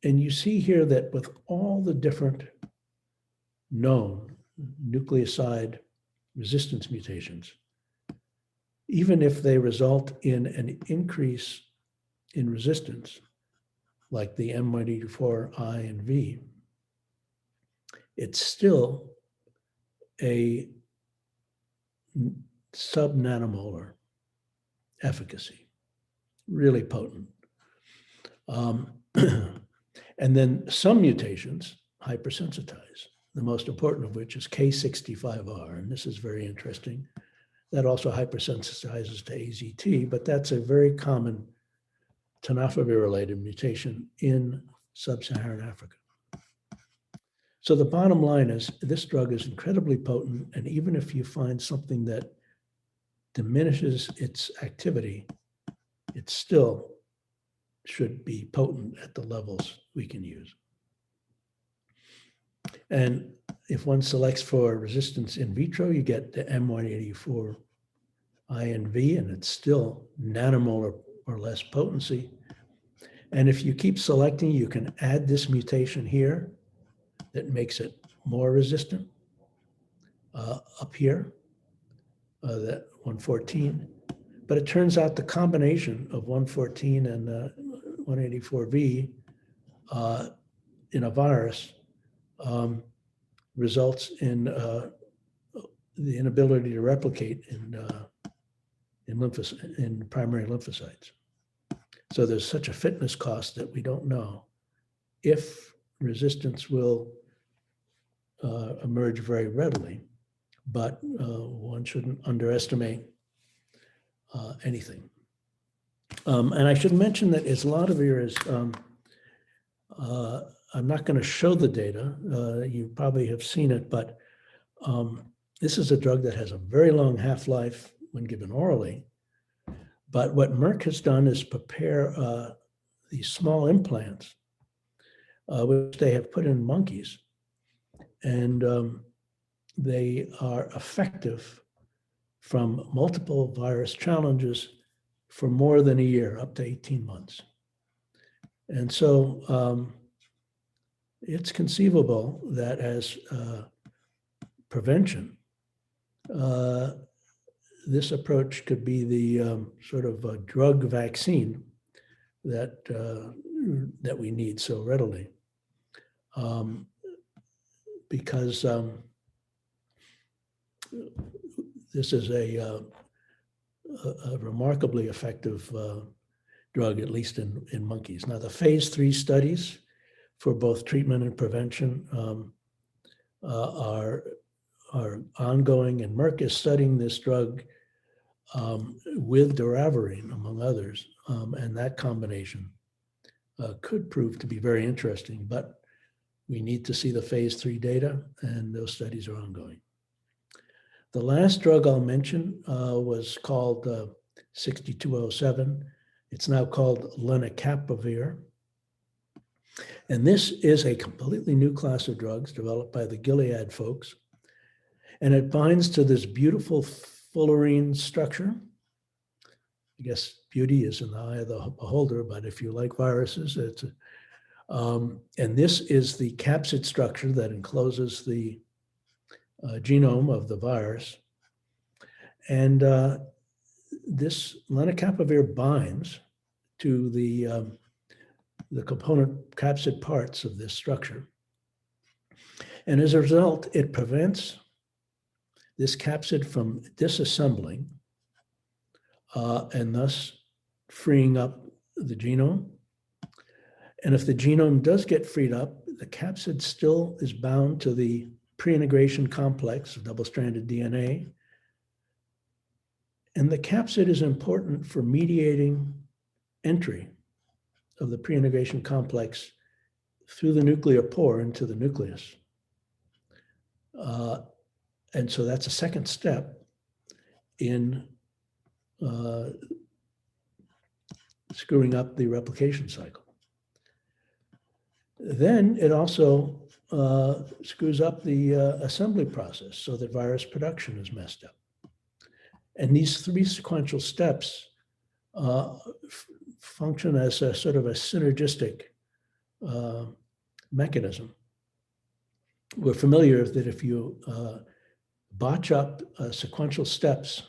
And you see here that with all the different known nucleoside resistance mutations, even if they result in an increase in resistance, like the M184I and V, it's still a sub-nanomolar efficacy, really potent. And then some mutations hypersensitize, the most important of which is K65R, and this is very interesting. That also hypersensitizes to AZT, but that's a very common tenofovir-related mutation in sub-Saharan Africa. So the bottom line is this drug is incredibly potent, and even if you find something that diminishes its activity, it still should be potent at the levels we can use. And if one selects for resistance in vitro, you get the M184 INV, and it's still nanomolar or less potency. And if you keep selecting, you can add this mutation here that makes it more resistant up here, that 114. But it turns out the combination of 114 and 184V in a virus results in the inability to replicate in primary lymphocytes. So there's such a fitness cost that we don't know if resistance will emerge very readily, but one shouldn't underestimate anything. And I should mention that islatravir is, I'm not going to show the data, you probably have seen it, but this is a drug that has a very long half-life when given orally. But what Merck has done is prepare these small implants, which they have put in monkeys. And they are effective from multiple virus challenges for more than a year, up to 18 months. And so it's conceivable that as prevention, this approach could be the sort of a drug vaccine that that we need so readily, because this is a remarkably effective drug, at least in monkeys. Now, the phase 3 studies for both treatment and prevention are ongoing, and Merck is studying this drug with doravirine, among others, and that combination could prove to be very interesting, but we need to see the phase 3 data, and those studies are ongoing. The last drug I'll mention was called 6207. It's now called lenacapavir. And this is a completely new class of drugs developed by the Gilead folks. And it binds to this beautiful fullerene structure. I guess beauty is in the eye of the beholder, but if you like viruses, it's and this is the capsid structure that encloses the genome of the virus. And this lenacapavir binds to the component capsid parts of this structure. And as a result, it prevents this capsid from disassembling and thus freeing up the genome. And if the genome does get freed up, the capsid still is bound to the pre-integration complex of double-stranded DNA. And the capsid is important for mediating entry of the pre-integration complex through the nuclear pore into the nucleus. And so that's a second step in screwing up the replication cycle. Then it also screws up the assembly process so that virus production is messed up. And these 3 sequential steps function as a sort of a synergistic mechanism. We're familiar that if you botch up sequential steps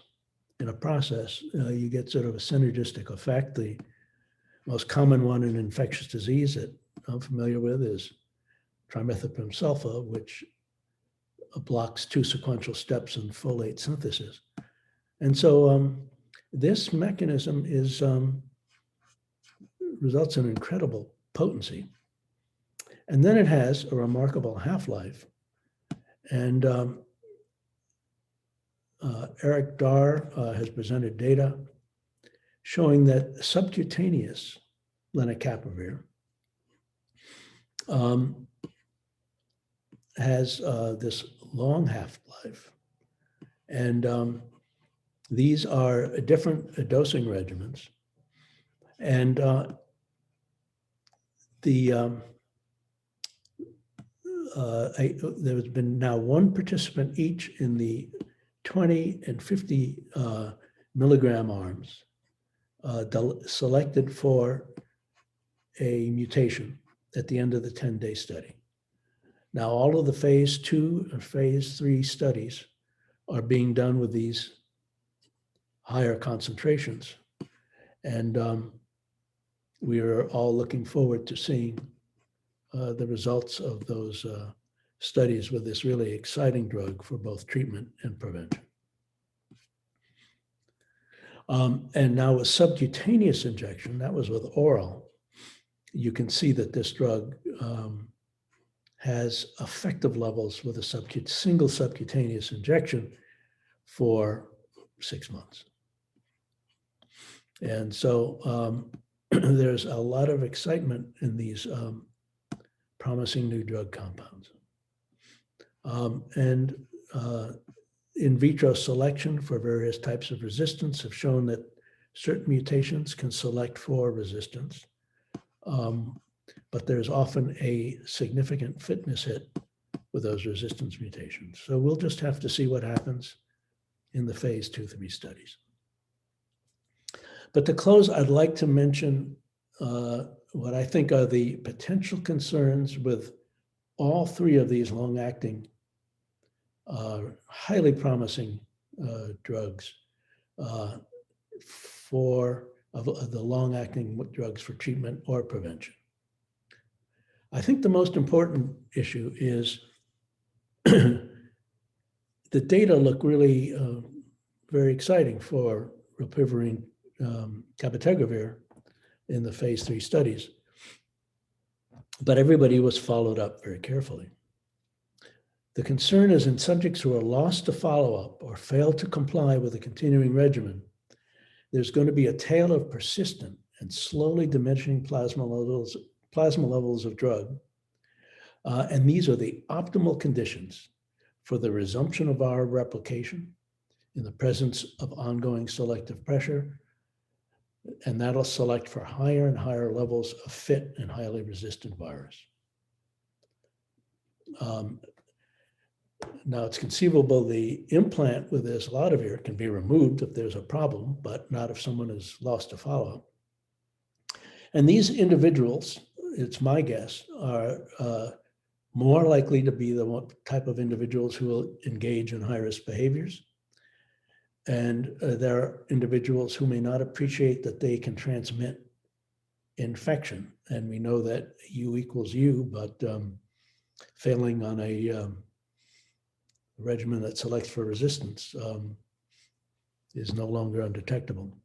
in a process, you get sort of a synergistic effect. The most common one in infectious disease that I'm familiar with is trimethoprim sulfa, which blocks 2 sequential steps in folate synthesis. And so this mechanism is results in incredible potency. And then it has a remarkable half-life. And Eric Dar has presented data showing that subcutaneous lenacapavir has this long half-life. And these are different dosing regimens. And there's been now one participant each in the 20 and 50 milligram arms selected for a mutation at the end of the 10-day study. Now, all of the phase 2 and phase 3 studies are being done with these higher concentrations. And we are all looking forward to seeing the results of those studies with this really exciting drug for both treatment and prevention. And now with subcutaneous injection, that was with oral, you can see that this drug has effective levels with a single subcutaneous injection for 6 months. And so there's a lot of excitement in these promising new drug compounds. And in vitro selection for various types of resistance have shown that certain mutations can select for resistance. But there's often a significant fitness hit with those resistance mutations. So we'll just have to see what happens in the phase 2-3 studies. But to close, I'd like to mention what I think are the potential concerns with all 3 of these long-acting, highly promising drugs for the long-acting drugs for treatment or prevention. I think the most important issue is the data look really very exciting for rilpivirine cabotegravir in the phase 3 studies, but everybody was followed up very carefully. The concern is in subjects who are lost to follow-up or fail to comply with a continuing regimen, there's going to be a tail of persistent and slowly diminishing plasma levels of drug. And these are the optimal conditions for the resumption of viral replication in the presence of ongoing selective pressure. And that'll select for higher and higher levels of fit and highly resistant virus. Now it's conceivable the implant with this islatravir can be removed if there's a problem, but not if someone is lost to follow-up. And these individuals, it's my guess, are more likely to be the type of individuals who will engage in high-risk behaviors. And there are individuals who may not appreciate that they can transmit infection. And we know that U equals U, but failing on a regimen that selects for resistance is no longer undetectable.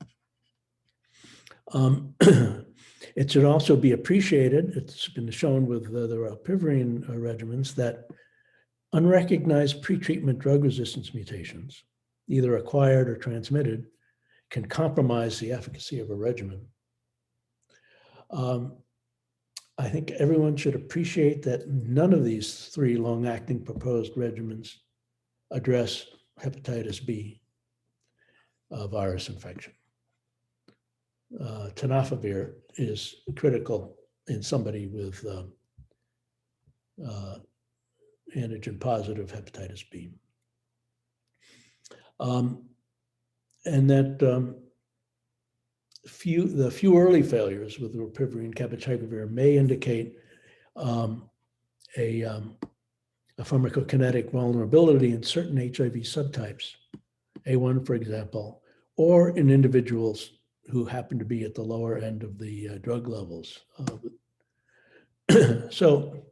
It should also be appreciated, it's been shown with the rilpivirine regimens, that unrecognized pretreatment drug resistance mutations, either acquired or transmitted, can compromise the efficacy of a regimen. I think everyone should appreciate that none of these 3 long-acting proposed regimens address hepatitis B virus infection. Tenofovir is critical in somebody with antigen-positive hepatitis B. And that the few early failures with rilpivirine cabotegravir may indicate a pharmacokinetic vulnerability in certain HIV subtypes, A1, for example, or in individuals who happen to be at the lower end of the drug levels. So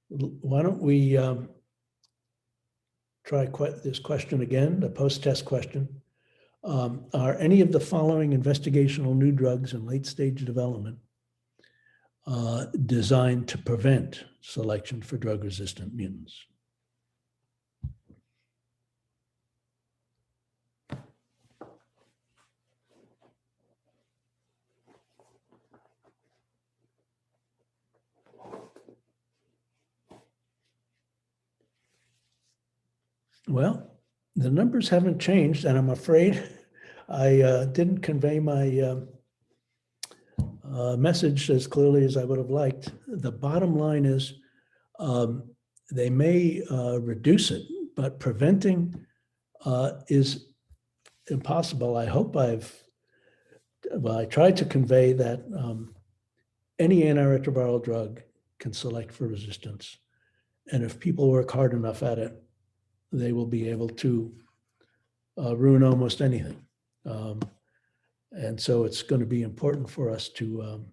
why don't we try this question again, the post-test question. Are any of the following investigational new drugs in late-stage development designed to prevent selection for drug-resistant mutants? Well, the numbers haven't changed, and I'm afraid I didn't convey my message as clearly as I would have liked. The bottom line is they may reduce it, but preventing is impossible. I hope I tried to convey that any antiretroviral drug can select for resistance. And if people work hard enough at it, they will be able to ruin almost anything. And so it's going to be important for us to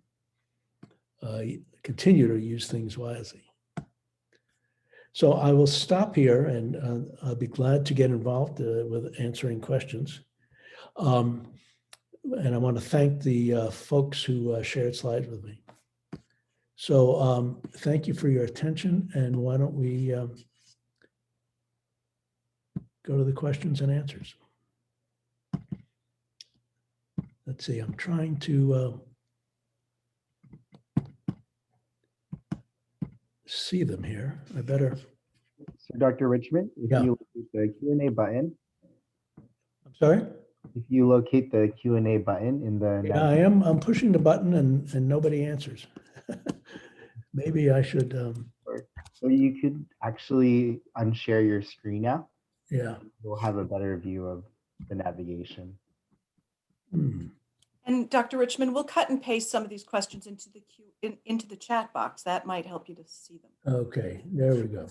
continue to use things wisely. So I will stop here, and I'll be glad to get involved with answering questions. And I want to thank the folks who shared slides with me. So thank you for your attention, and why don't we go to the questions and answers. Let's see, I'm trying to see them here. I better. So Dr. Richman, if Yeah. you locate the Q&A button, I'm sorry? if you locate the Q&A button in the Yeah, I'm pushing the button and nobody answers. Maybe I should, so you could actually unshare your screen now. yeah. You'll have a better view of the navigation. And Dr. Richman, we'll cut and paste some of these questions into the chat box. That might help you to see them. Okay, there we go.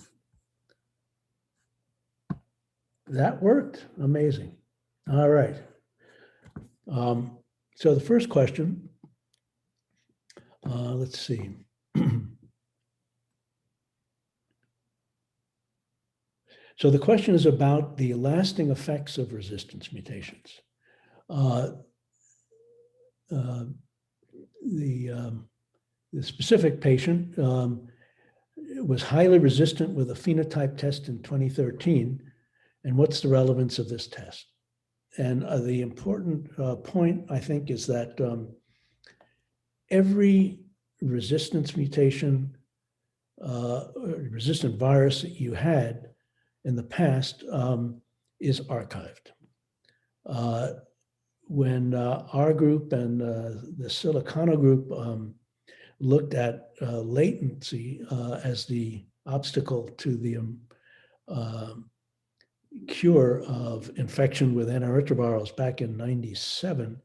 That worked. Amazing. All right. So the first question, let's see. So the question is about the lasting effects of resistance mutations. The specific patient was highly resistant with a phenotype test in 2013. And what's the relevance of this test? And the important point, I think, is that every resistance mutation, resistant virus that you had in the past is archived. When our group and the Silicano group looked at latency as the obstacle to the cure of infection with antiretrovirals back in '97,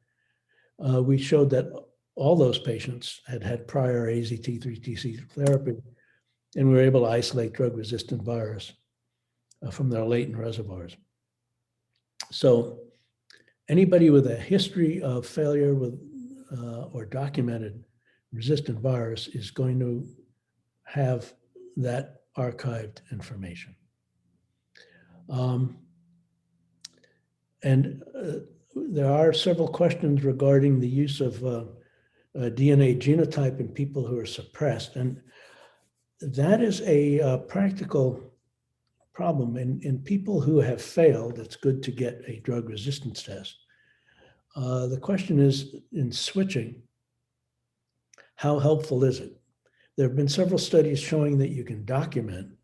we showed that all those patients had had prior AZT3/TC therapy, and we were able to isolate drug-resistant virus from their latent reservoirs. So anybody with a history of failure with or documented resistant virus is going to have that archived information. And there are several questions regarding the use of DNA genotype in people who are suppressed. And that is a practical problem. In people who have failed, it's good to get a drug resistance test. The question is, in switching, how helpful is it? There have been several studies showing that you can document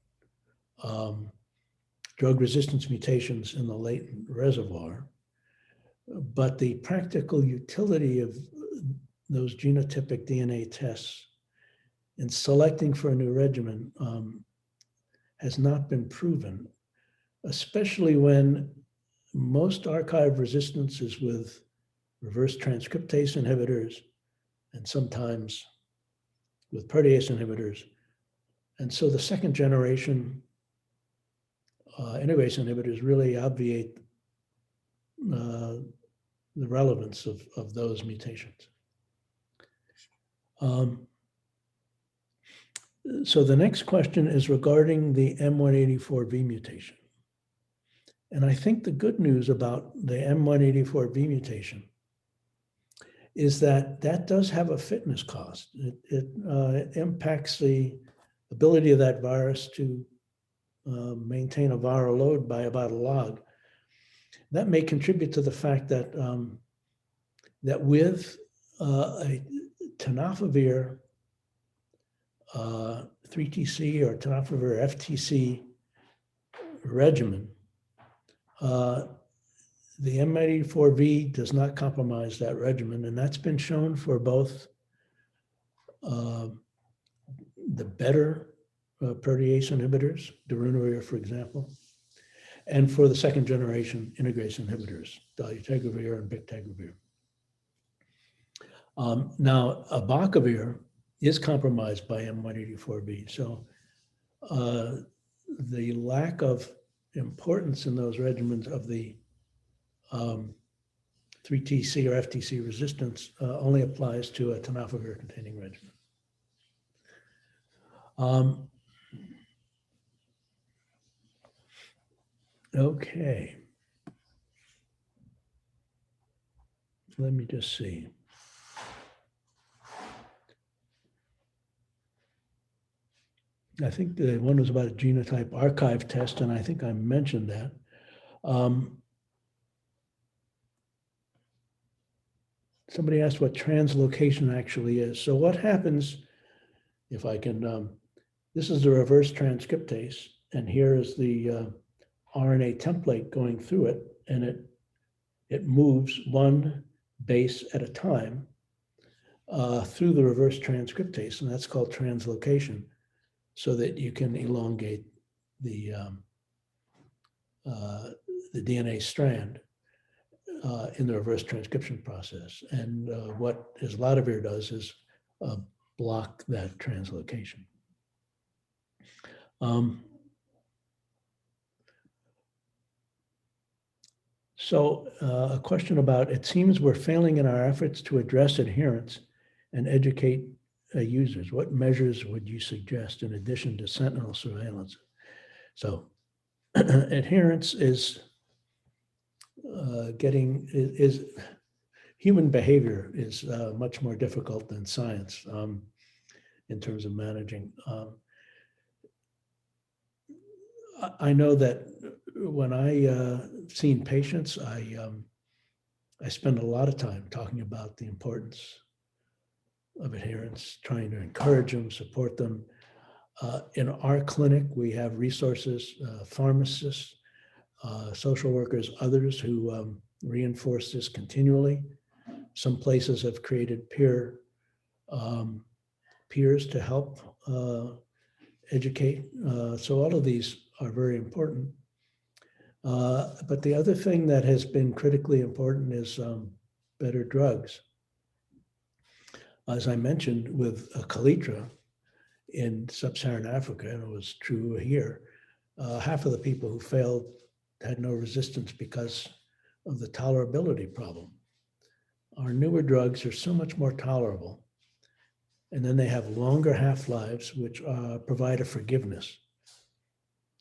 drug resistance mutations in the latent reservoir, but the practical utility of those genotypic DNA tests in selecting for a new regimen has not been proven, especially when most archive resistance is with reverse transcriptase inhibitors and sometimes with protease inhibitors. And so the second generation integrase inhibitors really obviate the relevance of those mutations. So the next question is regarding the M184V mutation. And I think the good news about the M184V mutation is that that does have a fitness cost. It impacts the ability of that virus to maintain a viral load by about a log. That may contribute to the fact that that with a tenofovir 3TC or tenofovir FTC regimen, The M84V does not compromise that regimen, and that's been shown for both the better protease inhibitors, darunavir, for example, and for the second generation integrase inhibitors, dolutegravir and bictegravir. Now, abacavir is compromised by M184V, so the lack of importance in those regimens of the 3TC or FTC resistance only applies to a tenofovir-containing regimen. Okay. Let me just see. I think the one was about a genotype archive test, and I think I mentioned that. Somebody asked what translocation actually is. So what happens if I can, this is the reverse transcriptase, and here is the RNA template going through it, and it moves one base at a time through the reverse transcriptase, and that's called translocation, so that you can elongate the DNA strand in the reverse transcription process. And what islatravir does is block that translocation. So a question about, it seems we're failing in our efforts to address adherence and educate users. What measures would you suggest in addition to sentinel surveillance? So adherence is human behavior is much more difficult than science in terms of managing. I know that when I seen patients, I spend a lot of time talking about the importance of adherence, trying to encourage them, support them. In our clinic, we have resources, pharmacists, social workers, others who reinforce this continually. Some places have created peers to help educate. So all of these are very important. But the other thing that has been critically important is better drugs. As I mentioned with Kaletra in sub-Saharan Africa, and it was true here, half of the people who failed had no resistance because of the tolerability problem. Our newer drugs are so much more tolerable, and then they have longer half-lives, which provide a forgiveness.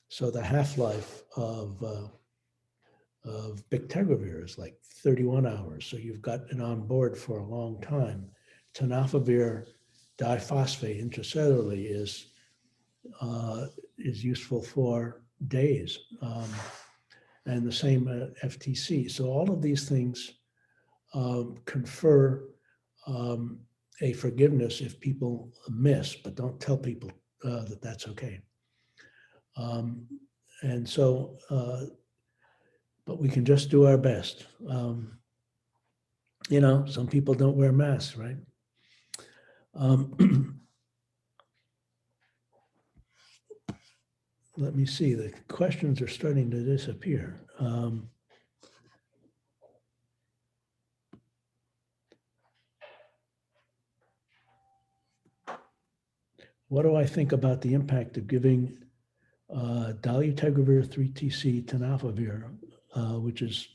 So the half-life of bictegravir is like 31 hours, so you've got it on board for a long time. Tenofovir diphosphate intracellularly is useful for days, and the same FTC. So all of these things confer a forgiveness if people miss, but don't tell people that that's okay. And so, but we can just do our best. You know, some people don't wear masks, right? Let me see, the questions are starting to disappear. What do I think about the impact of giving dolutegravir 3TC tenofovir, which is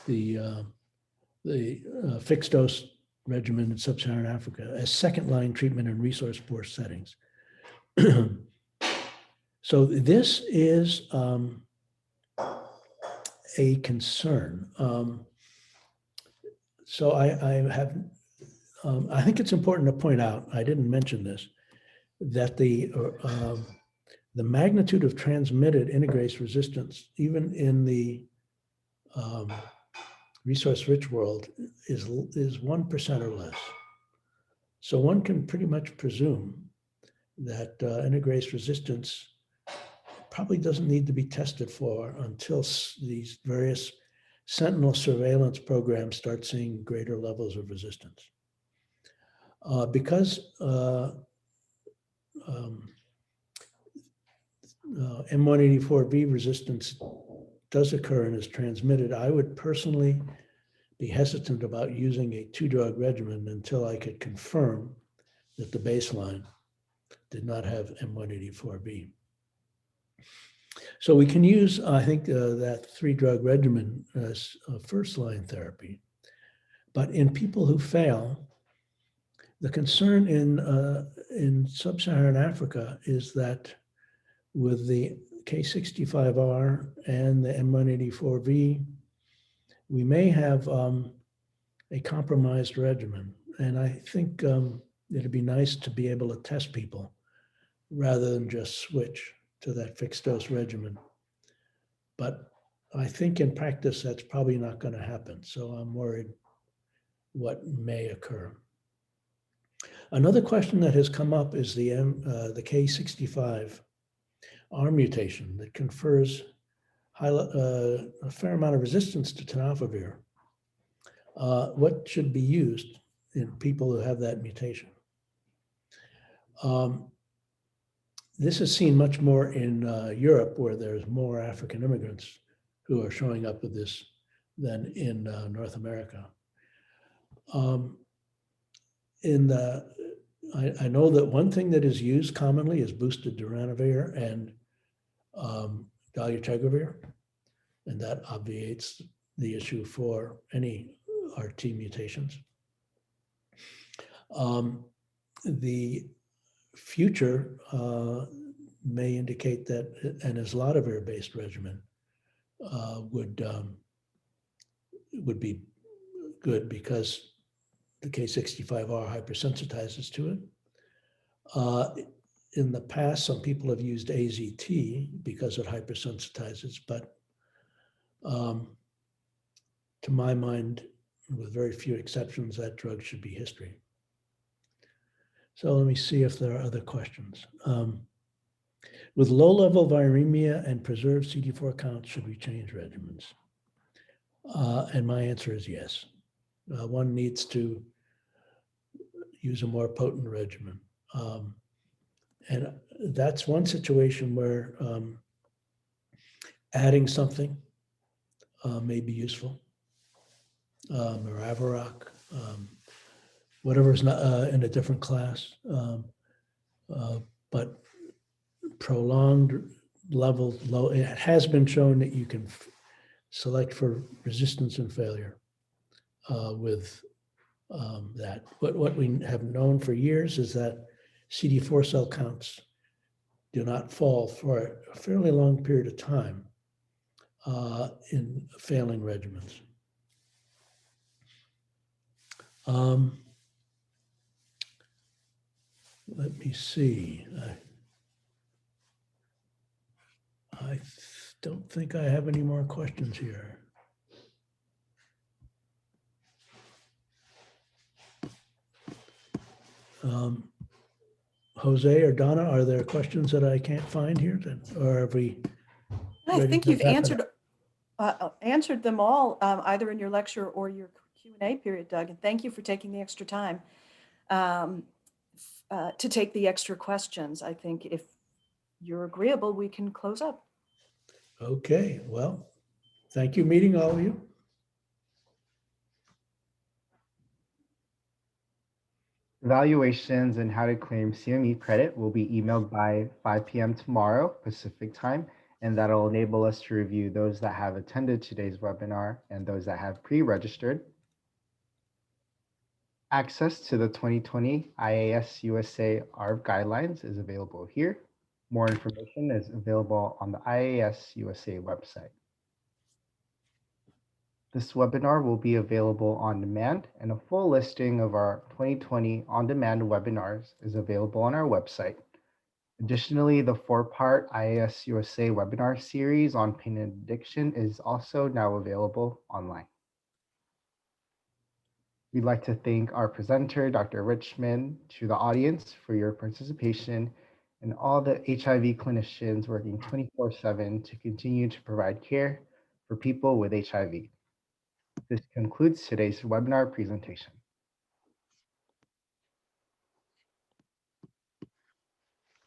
the fixed dose regimen in sub-Saharan Africa, as second-line treatment in resource-poor settings? So this is a concern. So I think it's important to point out, I didn't mention this, that the magnitude of transmitted integrase resistance, even in the resource-rich world, is 1% or less. So one can pretty much presume that integrase resistance probably doesn't need to be tested for until these various sentinel surveillance programs start seeing greater levels of resistance. Because M184V resistance does occur and is transmitted, I would personally be hesitant about using a 2-drug regimen until I could confirm that the baseline did not have M184V. So we can use, I think, that 3-drug regimen as a first-line therapy. But in people who fail, the concern in sub-Saharan Africa is that with the K65R and the M184V, we may have a compromised regimen. And I think it'd be nice to be able to test people rather than just switch to that fixed dose regimen. But I think in practice, that's probably not going to happen. So I'm worried what may occur. Another question that has come up is the K65R mutation that confers a fair amount of resistance to tenofovir. What should be used in people who have that mutation? This is seen much more in Europe, where there's more African immigrants who are showing up with this than in North America. I know that one thing that is used commonly is boosted darunavir and dolutegravir, and that obviates the issue for any RT mutations. The future may indicate that an islatravir-based regimen would be good because the K65R hypersensitizes to it. In the past, some people have used AZT because it hypersensitizes, but to my mind, with very few exceptions, that drug should be history. So let me see if there are other questions. With low-level viremia and preserved CD4 counts, should we change regimens? And my answer is yes. One needs to use a more potent regimen. And that's one situation where adding something may be useful. Maraviroc, whatever is not in a different class, but prolonged levels low. It has been shown that you can select for resistance and failure with that. What we have known for years is that CD4 cell counts do not fall for a fairly long period of time in failing regimens. Let me see. I don't think I have any more questions here. Jose or Donna, are there questions that I can't find here? Or have we? I think you've answered them all, either in your lecture or your Q&A period, Doug. And thank you for taking the extra time to take the extra questions. I think if you're agreeable, we can close up. Okay, well, thank you, meeting all of you. Evaluations and how to claim CME credit will be emailed by 5 p.m. tomorrow Pacific time, and that'll enable us to review those that have attended today's webinar and those that have pre-registered. Access to the 2020 IAS-USA ARV guidelines is available here. More information is available on the IAS-USA website. This webinar will be available on demand, and a full listing of our 2020 on-demand webinars is available on our website. Additionally, the 4-part IAS-USA webinar series on pain and addiction is also now available online. We'd like to thank our presenter, Dr. Richman, to the audience for your participation, and all the HIV clinicians working 24/7 to continue to provide care for people with HIV. This concludes today's webinar presentation.